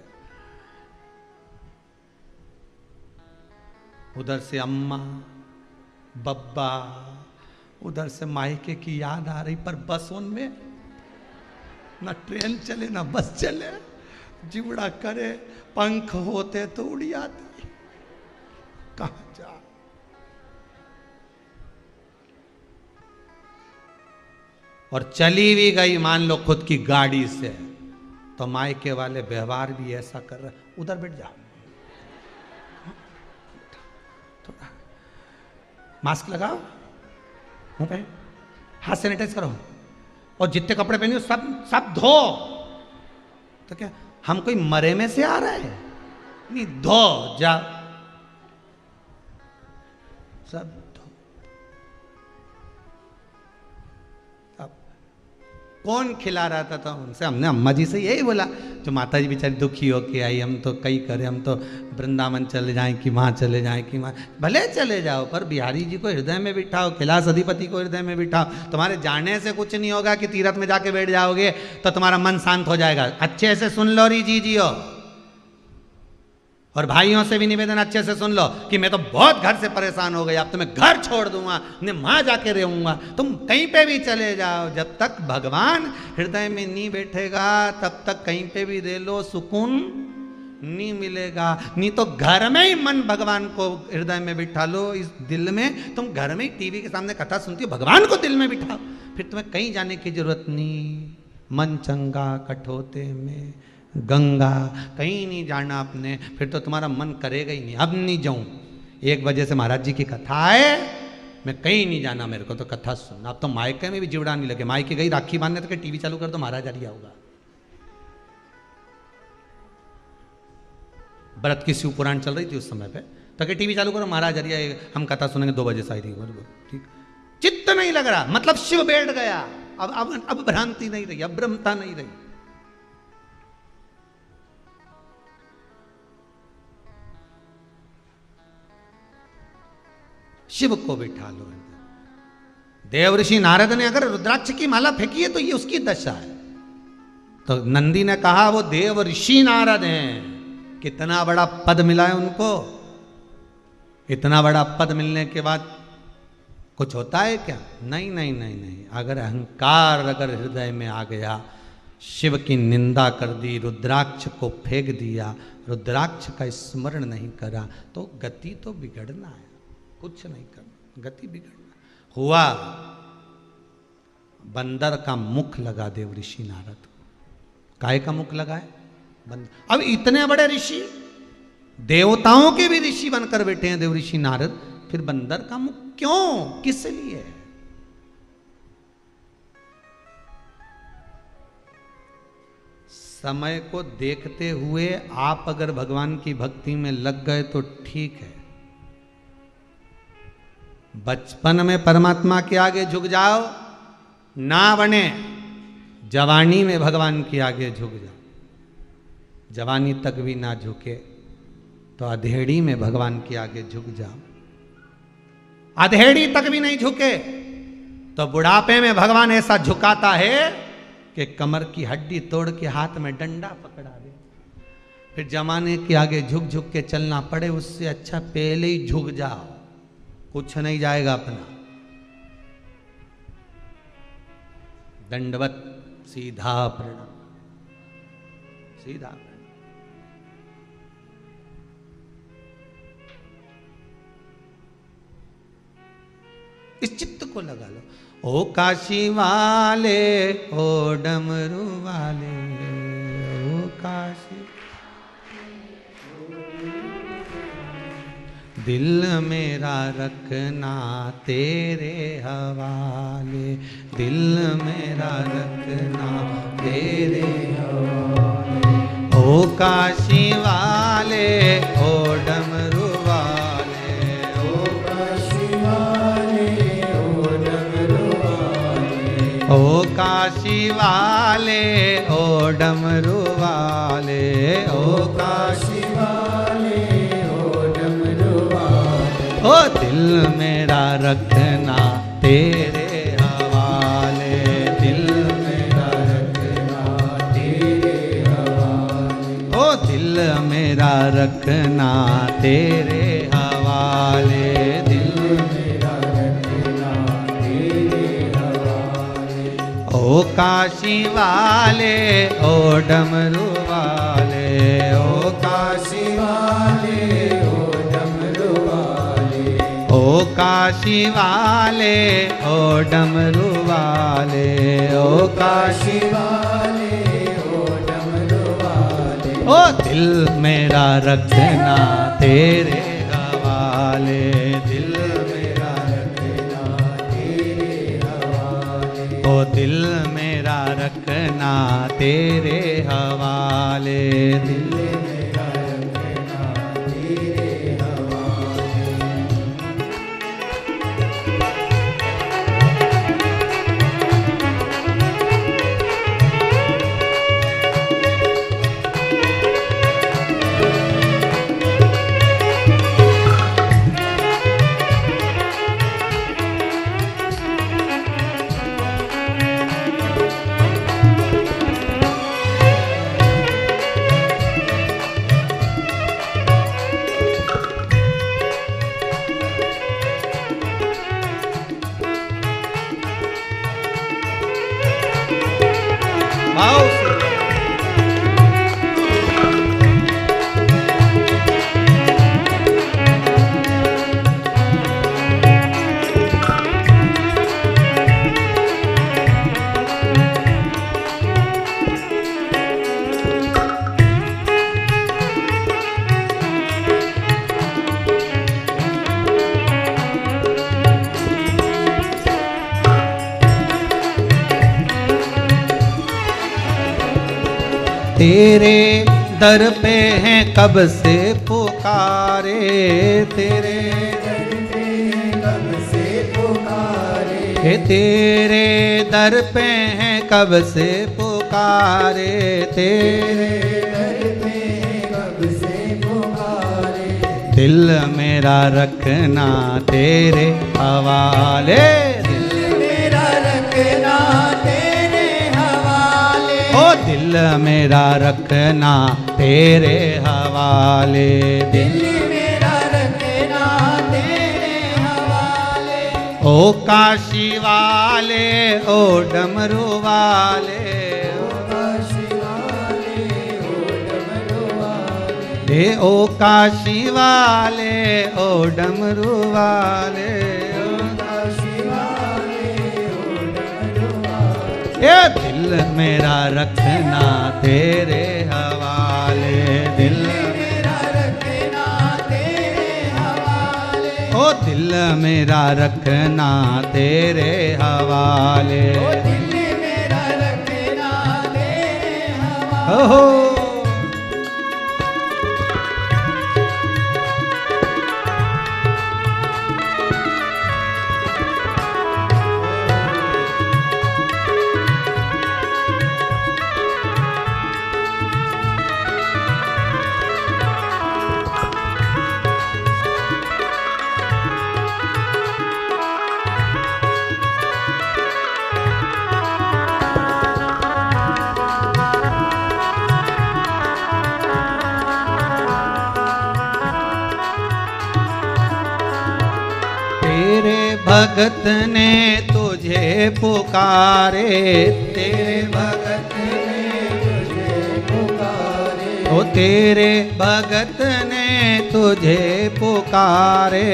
उधर से अम्मा बब्बा, उधर से मायके की याद आ रही। पर बस उनमें ना ट्रेन चले ना बस चले, जिवड़ा करे, पंख होते तो उड़ जाती, कहां जा। और चली भी गई मान लो खुद की गाड़ी से, तो मायके वाले व्यवहार भी ऐसा कर रहे, उधर बैठ जाओ, थोड़ा मास्क लगाओ, मुंह पे हाथ सैनिटाइज करो, और जितने कपड़े पहने हो सब धो। तो क्या हम कोई मरे में से आ रहे हैं? नहीं, धो जा, सब धो। अब कौन खिला रहा था? तो उनसे हमने अम्मा जी से यही बोला, जो माता जी बेचारी दुखी होके आई, हम तो कई करें, हम तो वृंदावन चले जाएं कि वहाँ चले जाएं कि वहाँ, भले चले जाओ पर बिहारी जी को हृदय में बिठाओ, कैलाश अधिपति को हृदय में बिठाओ। तुम्हारे जाने से कुछ नहीं होगा कि तीर्थ में जाके बैठ जाओगे तो तुम्हारा मन शांत हो जाएगा। अच्छे से सुन लो री जीजियो, और भाइयों से भी निवेदन अच्छे से सुन लो कि मैं तो बहुत घर से परेशान हो गया, अब तो मैं घर छोड़ दूंगा, मैं वहां जाके रहूंगा। तुम कहीं पे भी चले जाओ, जब तक भगवान हृदय में नहीं बैठेगा तब तक कहीं पे भी रह लो, सुकून नहीं मिलेगा। नहीं तो घर में ही मन भगवान को हृदय में बिठा लो, इस दिल में। तुम घर में ही टीवी के सामने कथा सुनती हो, भगवान को दिल में बिठाओ, फिर तुम्हें कहीं जाने की जरूरत नहीं। मन चंगा कठोते में गंगा, कहीं नहीं जाना आपने, फिर तो तुम्हारा मन करेगा ही नहीं, अब नहीं जाऊं। 1 बजे से महाराज जी की कथा है, मैं कहीं नहीं जाना, मेरे को तो कथा सुनना। अब तो मायके में भी जिवड़ा नहीं लगे, मायके गई राखी बांधने तो टीवी चालू कर दो, महाराज आ रिया होगा। व्रत की शिव पुराण चल रही थी उस समय पे, तो टीवी चालू करो, महाराज आ रिया, हम कथा सुनेंगे 2 बजे शायद, ठीक। चित्त नहीं लग रहा, मतलब शिव बैठ गया। अब भ्रांति नहीं रही, अब ब्रह्मता नहीं रही। शिव को बिठा लो। देव ऋषि नारद ने अगर रुद्राक्ष की माला फेंकी है तो ये उसकी दशा है। तो नंदी ने कहा वो देव ऋषि नारद हैं, कितना बड़ा पद मिला है उनको। इतना बड़ा पद मिलने के बाद कुछ होता है क्या? नहीं नहीं नहीं नहीं। अगर अहंकार अगर हृदय में आ गया, शिव की निंदा कर दी, रुद्राक्ष को फेंक दिया, रुद्राक्ष का स्मरण नहीं करा, तो गति तो बिगड़ना है, कुछ नहीं करना, गति बिगड़ना। हुआ बंदर का मुख लगा देव ऋषि नारद को। काय का मुख लगाए? बंदर। अब इतने बड़े ऋषि, देवताओं के भी ऋषि बनकर बैठे हैं देव ऋषि नारद, फिर बंदर का मुख क्यों, किस लिए? समय को देखते हुए आप अगर भगवान की भक्ति में लग गए तो ठीक है। बचपन में परमात्मा के आगे झुक जाओ, ना बने जवानी में भगवान के आगे झुक जाओ। जवानी तक भी ना झुके तो अधेड़ी में भगवान के आगे झुक जाओ। अधेड़ी तक भी नहीं झुके तो बुढ़ापे में भगवान ऐसा झुकाता है कि कमर की हड्डी तोड़ के हाथ में डंडा पकड़ा दे। फिर जमाने के आगे झुक झुक के चलना पड़े, उससे अच्छा पहले ही झुक जाओ, कुछ नहीं जाएगा अपना। दंडवत, सीधा प्रणाम, सीधा प्रणाम। इस चित्त को लगा लो। ओ काशी वाले, ओ डमरू वाले, ओ काशी, दिल मेरा रखना तेरे हवाले, दिल मेरा रखना तेरे हवाले। ओ काशी वाले, ओ डमरू वाले, ओ काशी वाले, ओ डमरू वाले, ओ काशी वाले, ओ डमरू वाले, ओ काशी वाले, ओ दिल मेरा रखना तेरे हवाले, दिल मेरा रखना तेरे हवाले, ओ दिल मेरा रखना तेरे हवाले, दिल मेरा रखना तेरे हवाले। ओ काशी वाले, ओ डमरू वाले, ओ काशी वाले, ओ काशी वाले, ओ डमरू वाले, ओ काशी वाले, ओ डमरू वाले, ओ दिल मेरा रखना तेरे हवाले, दिल मेरा रखना तेरे हवाले, ओ दिल मेरा रखना तेरे हवाले, दिल मेरा रखना तेरे हवाले। तेरे दर पे हैं कब से पुकारे, तेरे दर पे हैं कब से पुकारे, तेरे दर पे हैं कब से पुकारे, तेरे दर पे हैं कब से पुकारे, दिल मेरा रखना तेरे हवाले, दिल मेरा रखना तेरे हवाले, ओ दिल मेरा रखना तेरे हवाले, दिल मेरा रखना ओ काशी वाले ओ डमरू वाले हे ओ काशी वाले ओ डमरू वाले ये दिल मेरा रखना तेरे हवाले दिल मेरा रखना तेरे हवाले ओ दिल मेरा रखना तेरे हवाले ओ दिल मेरा रखना तेरे हवाले भगत ने तुझे पुकारे तेरे भगत ने तुझे पुकारे ओ तेरे भगत ने तुझे पुकारे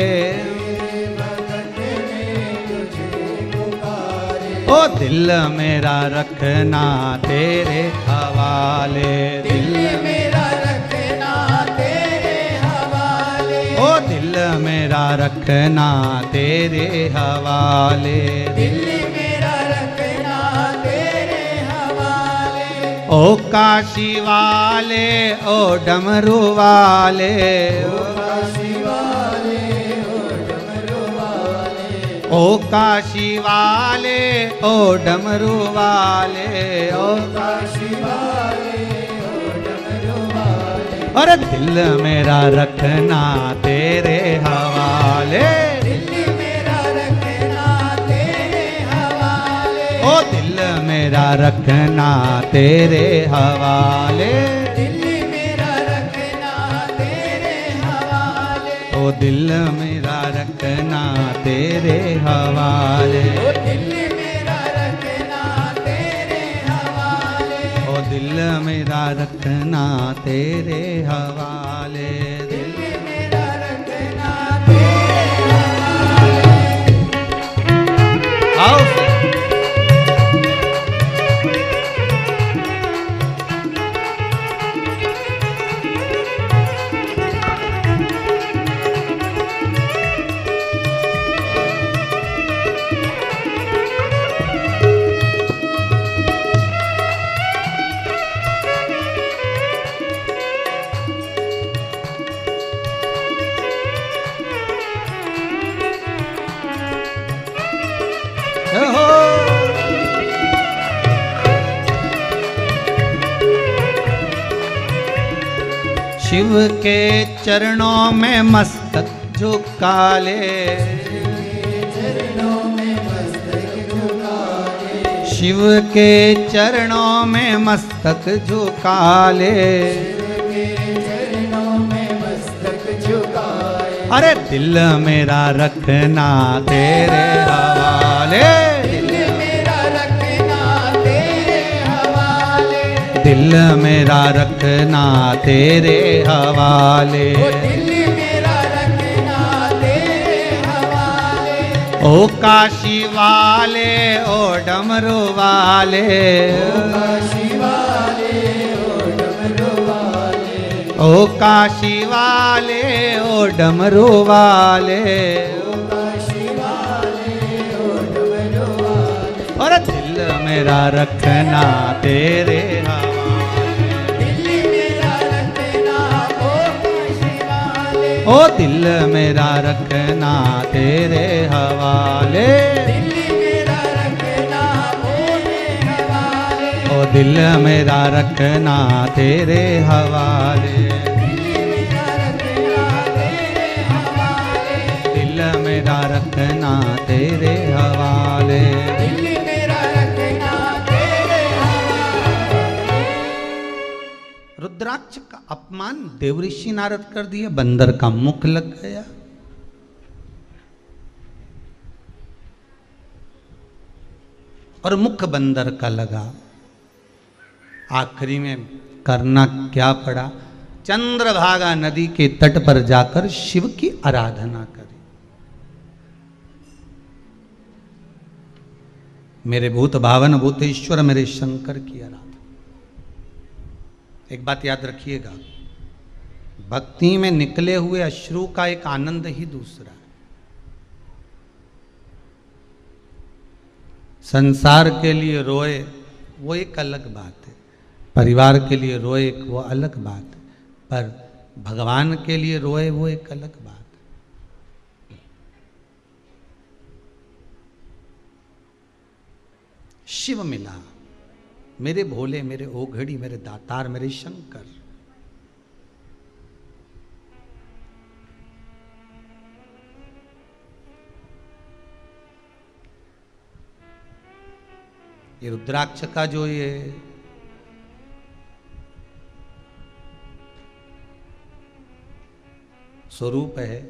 भगत ने तुझे पुकारे ओ दिल मेरा रखना तेरे हवाले दिल मेरा रखना तेरे हवाले ओ दिल मेरा रखना तेरे हवाले दिल मेरा रखना तेरे हवाले ओ काशी वाले ओ डमरू वाले ओ काशी वाले ओ डमरू वाले ओ काशी वाले ओ डमरू वाले ओ काशी वाले ओ डमरू वाले अरे दिल मेरा रखना तेरे हवाले ओ दिल मेरा रखना तेरे हवाले दिल मेरा रखना तेरे हवाले ओ दिल मेरा रखना तेरे हवाले ओ दिल मेरा रखना तेरे हवाले ओ दिल मेरा रखना तेरे हवाले दिल मेरा रखना तेरे हवाले आओ शिव के चरणों में मस्तक झुका ले शिव के चरणों में मस्तक झुका ले अरे दिल मेरा रखना तेरे हवाले दिल मेरा रखना तेरे हवाले दिल मेरा रखना तेरे हवाले ओ काशी वाले ओ डमरू वाले ओ काशी वाले ओ डमरू वाले ओ काशी वाले ओ डमरू वाले ओ काशी वाले ओ डमरू वाले और दिल मेरा रखना तेरे हवाले ओ दिल मेरा रखना तेरे हवाले दिल मेरा रखना तेरे हवाले ओ दिल मेरा रखना तेरे हवाले दिल मेरा रखना तेरे हवाले रुद्राक्ष का अपमान देवऋषि नारद कर दिया, बंदर का मुख लग गया। और मुख बंदर का लगा। आखिरी में करना क्या पड़ा? चंद्रभागा नदी के तट पर जाकर शिव की आराधना करी। मेरे भूत भावन भूतेश्वर मेरे शंकर की आराधना। एक बात याद रखिएगा, भक्ति में निकले हुए अश्रु का एक आनंद ही दूसरा है। संसार के लिए रोए वो एक अलग बात है, परिवार के लिए रोए वो अलग बात है, पर भगवान के लिए रोए वो एक अलग बात है। शिव मिला, मेरे भोले, मेरे ओघड़ी, मेरे दातार, मेरे शंकर। ये रुद्राक्ष का जो ये स्वरूप है,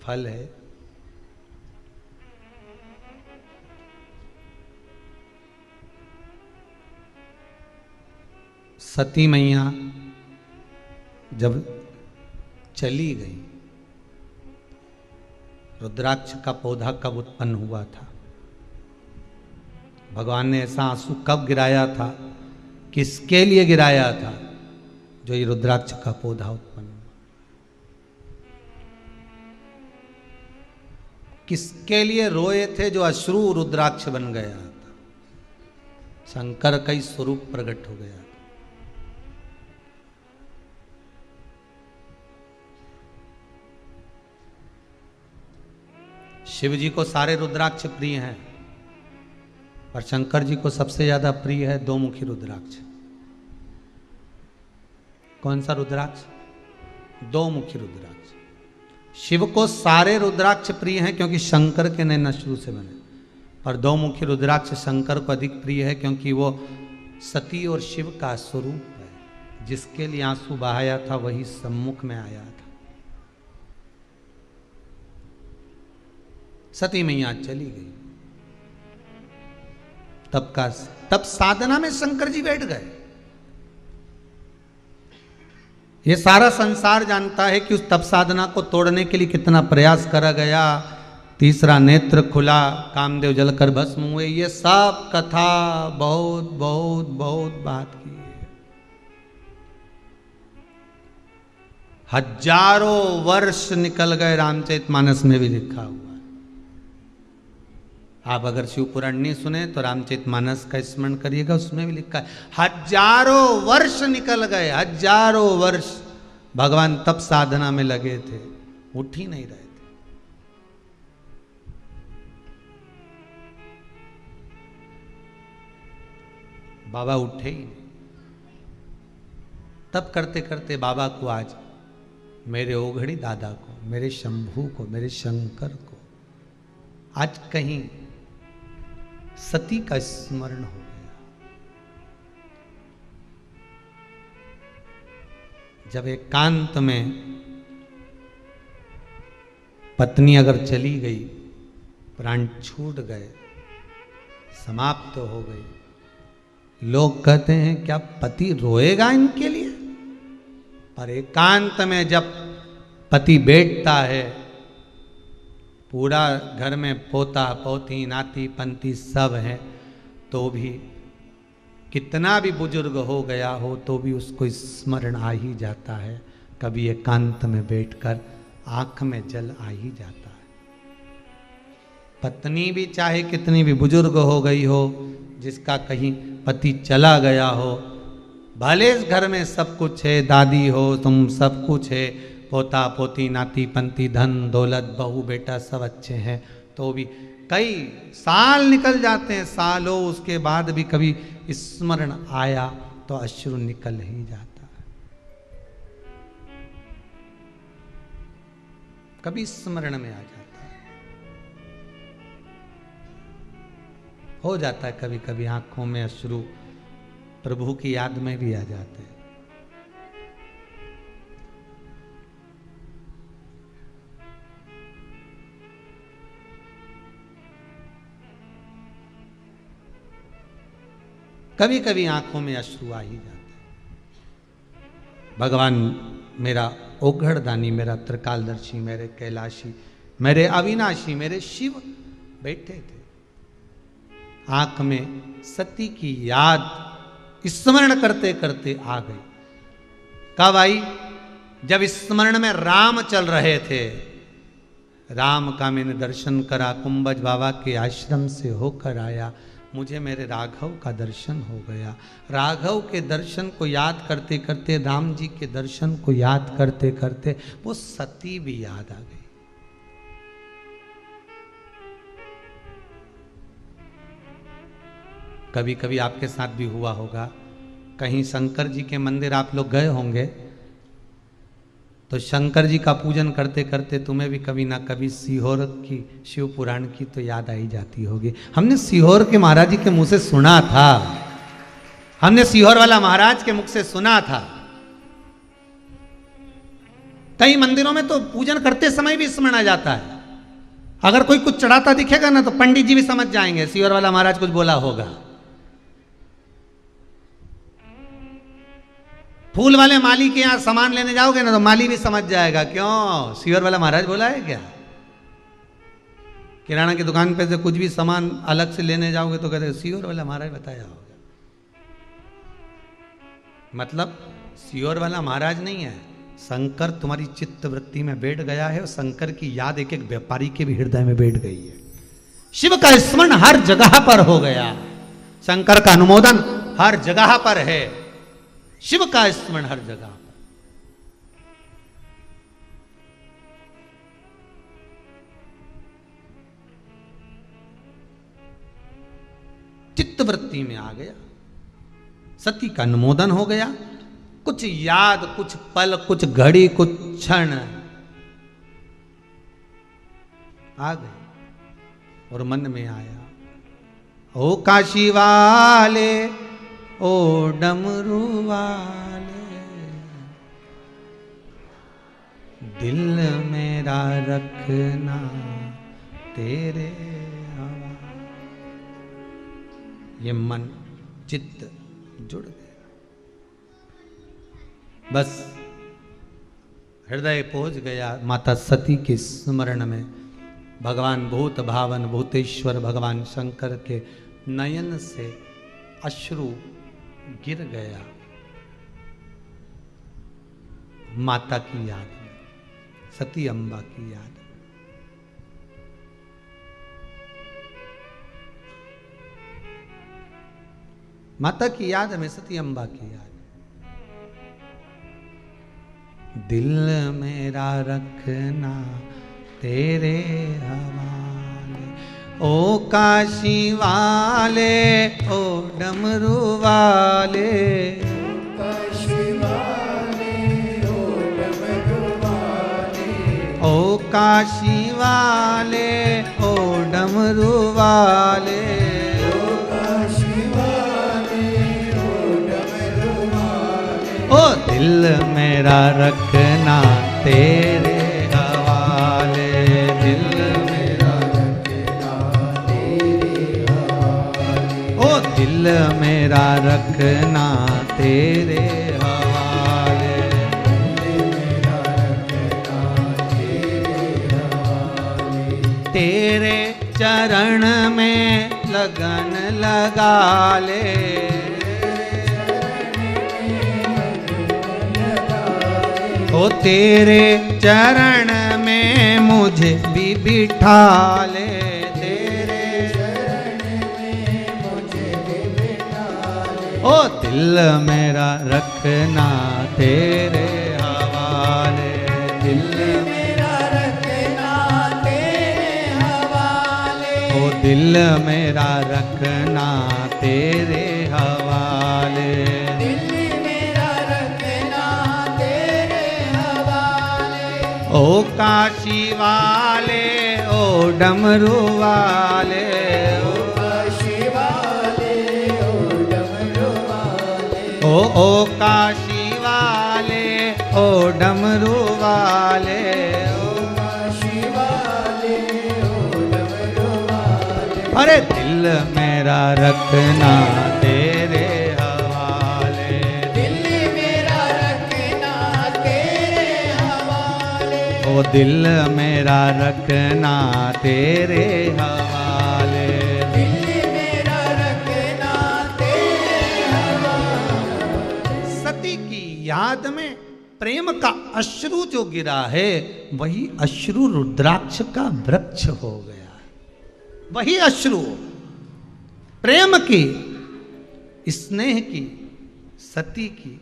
फल है, सती मैया जब चली गई, रुद्राक्ष का पौधा कब उत्पन्न हुआ था? भगवान ने ऐसा आंसू कब गिराया था? किसके लिए गिराया था? जो ये रुद्राक्ष का पौधा उत्पन्न हुआ। किसके लिए रोए थे? जो अश्रु रुद्राक्ष बन गया था। शंकर का ही स्वरूप प्रकट हो गया था। शिव जी को सारे रुद्राक्ष प्रिय हैं, पर शंकर जी को सबसे ज्यादा प्रिय है दो मुखी रुद्राक्ष। कौन सा रुद्राक्ष? दो मुखी रुद्राक्ष। शिव को सारे रुद्राक्ष प्रिय हैं क्योंकि शंकर के नैन अश्रु से बने, पर दो मुखी रुद्राक्ष शंकर को अधिक प्रिय है क्योंकि वो सती और शिव का स्वरूप है। जिसके लिए आंसू बहाया था वही सम्मुख में आया था। सती मैया चली गई, तब साधना में शंकर जी बैठ गए। ये सारा संसार जानता है कि उस तप साधना को तोड़ने के लिए कितना प्रयास करा गया। तीसरा नेत्र खुला, कामदेव जलकर भस्म हुए, ये सब कथा बहुत बहुत बहुत बात की है। हजारों वर्ष निकल गए, रामचरितमानस में भी लिखा हुआ। आप अगर शिव पुराण नहीं सुने तो रामचरितमानस का स्मरण करिएगा, उसमें भी लिखा है हजारों वर्ष निकल गए, हजारों वर्ष भगवान तप साधना में लगे थे, उठ ही नहीं रहे थे। बाबा उठे ही नहीं। तब करते करते बाबा को आज मेरे ओघड़ी दादा को, मेरे शंभू को, मेरे शंकर को आज कहीं सती का स्मरण हो गया। जब एकांत में पत्नी अगर चली गई, प्राण छूट गए, समाप्त हो गई, लोग कहते हैं क्या पति रोएगा इनके लिए? पर एकांत में जब पति बैठता है, पूरा घर में पोता पोती नाती पंती सब हैं, तो भी कितना भी बुजुर्ग हो गया हो तो भी उसको स्मरण आ ही जाता है। कभी एकांत में बैठकर आंख में जल आ ही जाता है। पत्नी भी चाहे कितनी भी बुजुर्ग हो गई हो, जिसका कहीं पति चला गया हो, भले इस घर में सब कुछ है, दादी हो तुम, सब कुछ है, पोता पोती नाती पंती धन दौलत बहू बेटा सब अच्छे हैं, तो भी कई साल निकल जाते हैं, सालों, उसके बाद भी कभी स्मरण आया तो अश्रु निकल ही जाता है। कभी स्मरण में आ जाता है, हो जाता है कभी कभी आंखों में अश्रु, प्रभु की याद में भी आ जाते हैं। कभी कभी आंखों में अश्रु आ ही जाते हैं। भगवान मेरा ओघड़दानी, मेरा त्रिकालदर्शी, मेरे कैलाशी, मेरे अविनाशी, मेरे शिव बैठे थे। आंख में सती की याद स्मरण करते करते आ गई। कब आई? जब स्मरण में राम चल रहे थे। राम का मैंने दर्शन करा, कुंभज बाबा के आश्रम से होकर आया, मुझे मेरे राघव का दर्शन हो गया। राघव के दर्शन को याद करते करते, राम जी के दर्शन को याद करते करते वो सती भी याद आ गई। कभी कभी आपके साथ भी हुआ होगा, कहीं शंकर जी के मंदिर आप लोग गए होंगे, तो शंकर जी का पूजन करते करते तुम्हें भी कभी ना कभी सीहोर की, शिव पुराण की तो याद आई जाती होगी। हमने सीहोर के महाराज जी के मुंह से सुना था, हमने सीहोर वाला महाराज के मुख से सुना था। कई मंदिरों में तो पूजन करते समय भी स्मरण आ जाता है। अगर कोई कुछ चढ़ाता दिखेगा ना तो पंडित जी भी समझ जाएंगे सीहोर वाला महाराज कुछ बोला होगा। फूल वाले माली के यहां सामान लेने जाओगे ना तो माली भी समझ जाएगा, क्यों सीहोर वाला महाराज बोला है क्या। किराना की दुकान पे से कुछ भी सामान अलग से लेने जाओगे तो कहते सीहोर वाला महाराज बताया होगा। मतलब सीहोर वाला महाराज नहीं है, शंकर तुम्हारी चित्त वृत्ति में बैठ गया है और शंकर की याद एक एक व्यापारी के भी हृदय में बैठ गई है। शिव का स्मरण हर जगह पर हो गया, शंकर का अनुमोदन हर जगह पर है, शिव का स्मरण हर जगह पर। चित्तवृत्ति में आ गया, सती का अनुमोदन हो गया। कुछ याद, कुछ पल, कुछ घड़ी, कुछ क्षण आ गए और मन में आया, ओ काशी वाले, ओ डमरू वाले, दिल मेरा रखना तेरे हवा। ये मन चित्त जुड़ गया, बस हृदय पहुंच गया माता सती के स्मरण में। भगवान भूत भावन भूतेश्वर भगवान शंकर के नयन से अश्रु गिर गया माता की याद में, सती अम्बा की याद में। माता की याद में, सती अम्बा की याद। दिल मेरा रखना तेरे हवाले, ओ काशी वाले, ओ डमरू वाले, काशी वाले, ओ डमरू वाले, ओ काशी वाले, ओ डमरू वाले, ओ काशी वाले, ओ डमरू वाले, ओ दिल मेरा रखना तेरे हवाले, दिल मेरा रखना तेरे हवाले, ओ दिल मेरा रखना तेरे हवाले। मेरा रखना तेरे हवाले, तेरे चरण में लगन लगा ले, ओ तेरे चरण में मुझे भी बिठा ले, तेरे चरण में मुझे भी बिठा ले, ओ दिल मेरा रखना तेरे हवाले, दिल मेरा रखना तेरे हवाले, ओ दिल मेरा रखना तेरे हवाले। दिल मेरा रखना तेरे हवाले, ओ काशी वाले, ओ डमरू वाले, ओ काशी वाले, ओ डमरू वाले, ओ काशी वाले, ओ डमरू वाले, ओ काशी वाले, ओ डमरू वाले, अरे दिल मेरा रखना तेरे दिल मेरा रखना तेरे हवाले। दिल मेरा रखना तेरे हवाले। सती की याद में प्रेम का अश्रु जो गिरा है, वही अश्रु रुद्राक्ष का वृक्ष हो गया। वही अश्रु प्रेम की, स्नेह की, सती की,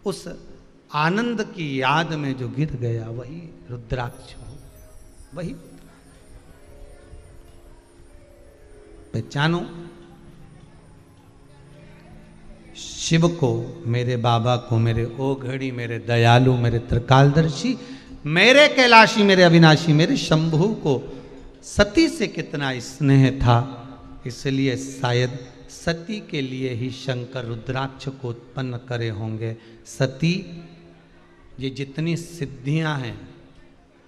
उस आनंद की याद में जो गिर गया, वही रुद्राक्ष हो। वही पहचानो शिव को, मेरे बाबा को, मेरे ओघड़ी, मेरे दयालु, मेरे त्रिकालदर्शी, मेरे कैलाशी, मेरे अविनाशी, मेरे शंभु को सती से कितना स्नेह था। इसलिए शायद सती के लिए ही शंकर रुद्राक्ष को उत्पन्न करे होंगे। सती, ये जितनी सिद्धियां हैं,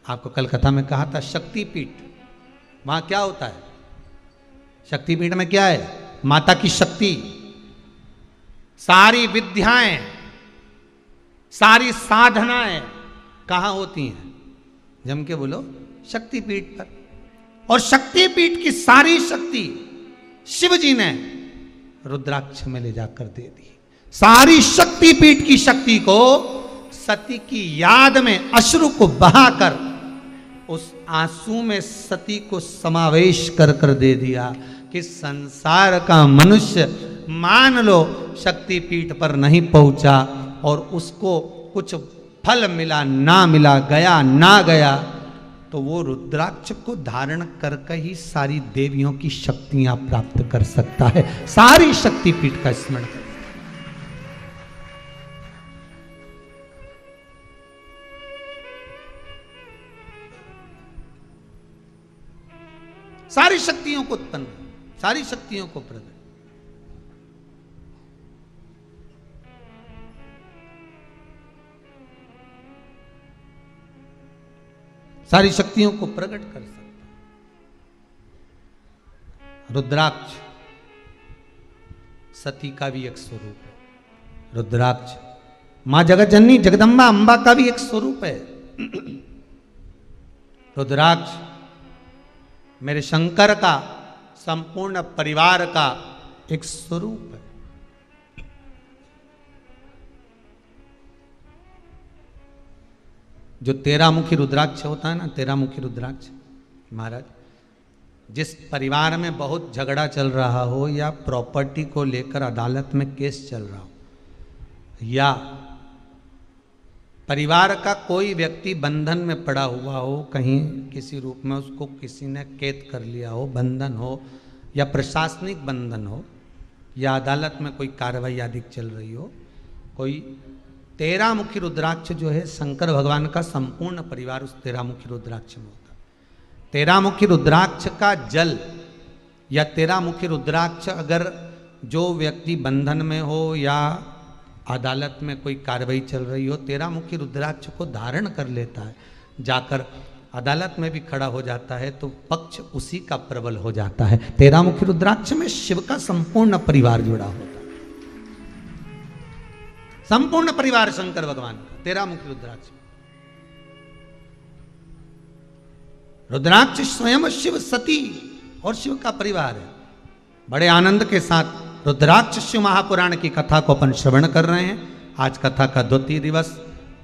आपको कल कथा में कहा था शक्तिपीठ, वहां क्या होता है? शक्तिपीठ में क्या है? माता की शक्ति, सारी विद्याएं, सारी साधनाएं कहां होती हैं? जम के बोलो, शक्तिपीठ पर। और शक्तिपीठ की सारी शक्ति शिव जी ने रुद्राक्ष में ले जाकर दे दी। सारी शक्तिपीठ की शक्ति को सती की याद में अश्रु को बहाकर उस आंसू में सती को समावेश कर कर दे दिया कि संसार का मनुष्य मान लो शक्तिपीठ पर नहीं पहुंचा और उसको कुछ फल मिला ना मिला, गया ना गया, तो वो रुद्राक्ष को धारण करके ही सारी देवियों की शक्तियां प्राप्त कर सकता है। सारी शक्तिपीठ का स्मरण कर। सारी शक्तियों को उत्पन्न, सारी शक्तियों को प्रकट, सारी शक्तियों को प्रकट कर सकता है। रुद्राक्ष सती का भी एक स्वरूप है। रुद्राक्ष मां जगत जननी जगदम्बा अंबा का भी एक स्वरूप है। रुद्राक्ष मेरे शंकर का, संपूर्ण परिवार का एक स्वरूप है। जो 13 मुखी रुद्राक्ष होता है ना, 13 मुखी रुद्राक्ष, महाराज, जिस परिवार में बहुत झगड़ा चल रहा हो या प्रॉपर्टी को लेकर अदालत में केस चल रहा हो, या परिवार का कोई व्यक्ति बंधन में पड़ा हुआ हो, कहीं किसी रूप में उसको किसी ने कैद कर लिया हो, बंधन हो या प्रशासनिक बंधन हो, या अदालत में कोई कार्रवाई आदि चल रही हो, कोई 13 मुखी रुद्राक्ष जो है, शंकर भगवान का संपूर्ण परिवार उस 13 मुखी रुद्राक्ष में होता है। 13 मुखी रुद्राक्ष का जल या 13 मुखी रुद्राक्ष अगर जो व्यक्ति बंधन में हो या अदालत में कोई कार्रवाई चल रही हो, 13 मुखी रुद्राक्ष को धारण कर लेता है, जाकर अदालत में भी खड़ा हो जाता है, तो पक्ष उसी का प्रबल हो जाता है। 13 मुखी रुद्राक्ष में शिव का संपूर्ण परिवार जुड़ा होता है। संपूर्ण परिवार शंकर भगवान का 13 मुखी रुद्राक्ष। रुद्राक्ष स्वयं शिव, सती और शिव का परिवार है। बड़े आनंद के साथ रुद्राक्ष शिव महापुराण की कथा को अपन श्रवण कर रहे हैं। आज कथा का 2 दिवस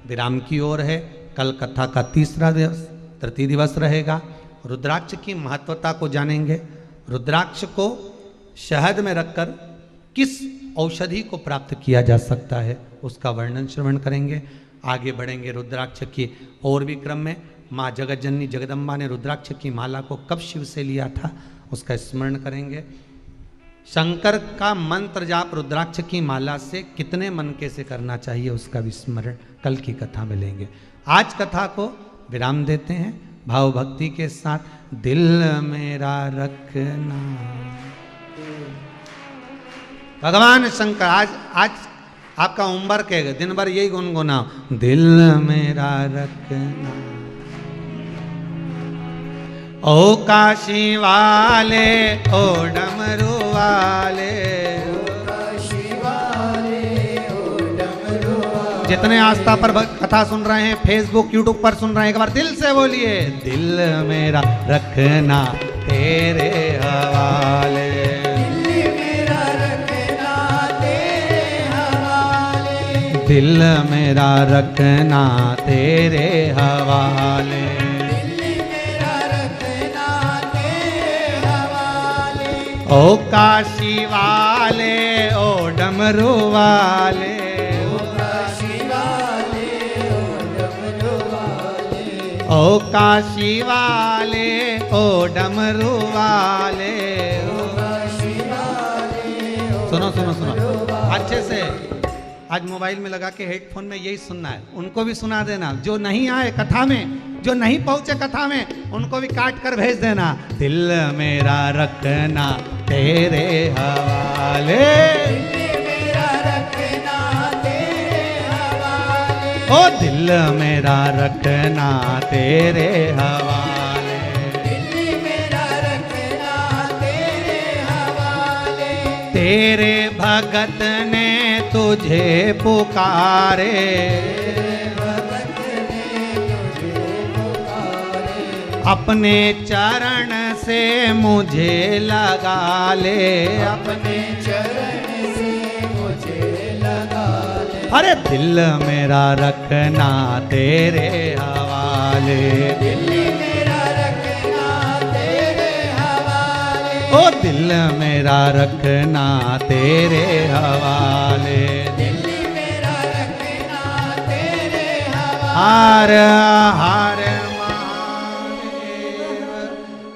विराम की ओर है। कल कथा का 3रा दिवस, तृतीय दिवस रहेगा। रुद्राक्ष की महत्वता को जानेंगे। रुद्राक्ष को शहद में रखकर किस औषधि को प्राप्त किया जा सकता है, उसका वर्णन श्रवण करेंगे। आगे बढ़ेंगे रुद्राक्ष की और भी क्रम में। माँ जगत जननी जगदम्बा ने रुद्राक्ष की माला को कब शिव से लिया था, उसका स्मरण करेंगे। शंकर का मंत्र जाप रुद्राक्ष की माला से कितने मन के से करना चाहिए, उसका भी स्मरण कल की कथा में लेंगे। आज कथा को विराम देते हैं भाव भक्ति के साथ। दिल मेरा रखना, भगवान शंकर आज आपका उम्र के दिन भर यही गुनगुनाओ, दिल मेरा रखना। ओ काशी वाले, ओ डमरू वाले, ओ काशी वाले, ओ डमरू वाले, जितने आस्था पर कथा सुन रहे हैं, फेसबुक यूट्यूब पर सुन रहे हैं, एक बार दिल से बोलिए, दिल मेरा रखना तेरे हवाले। दिल मेरा रखना तेरे हवाले। ओ काशी वाले, ओ डमरू वाले, ओ काशी वाले, ओ डमरू वाले। सुनो सुनो सुनो अच्छे से, आज मोबाइल में लगा के हेडफोन में यही सुनना है, उनको भी सुना देना। जो नहीं आए कथा में, जो नहीं पहुंचे कथा में, उनको भी काट कर भेज देना। दिल मेरा रखना तेरे हवाले, ओ दिल मेरा रखना तेरे हवाले। तेरे भगत ने तुझे पुकारे, अपने चरण से मुझे लगा ले, अपने चरण से मुझे लगा ले। अरे दिल मेरा रखना तेरे हवाले, दिल मेरा रखना तेरे हवाले, ओ दिल मेरा रखना तेरे हवाले, दिल मेरा रखना तेरे हवाले। हर हर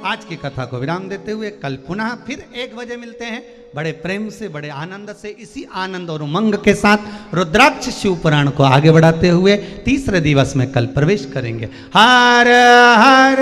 आज की कथा को विराम देते हुए कल पुनः फिर 1 बजे मिलते हैं। बड़े प्रेम से, बड़े आनंद से, इसी आनंद और उमंग के साथ रुद्राक्ष शिव पुराण को आगे बढ़ाते हुए तीसरे दिवस में कल प्रवेश करेंगे। हर हर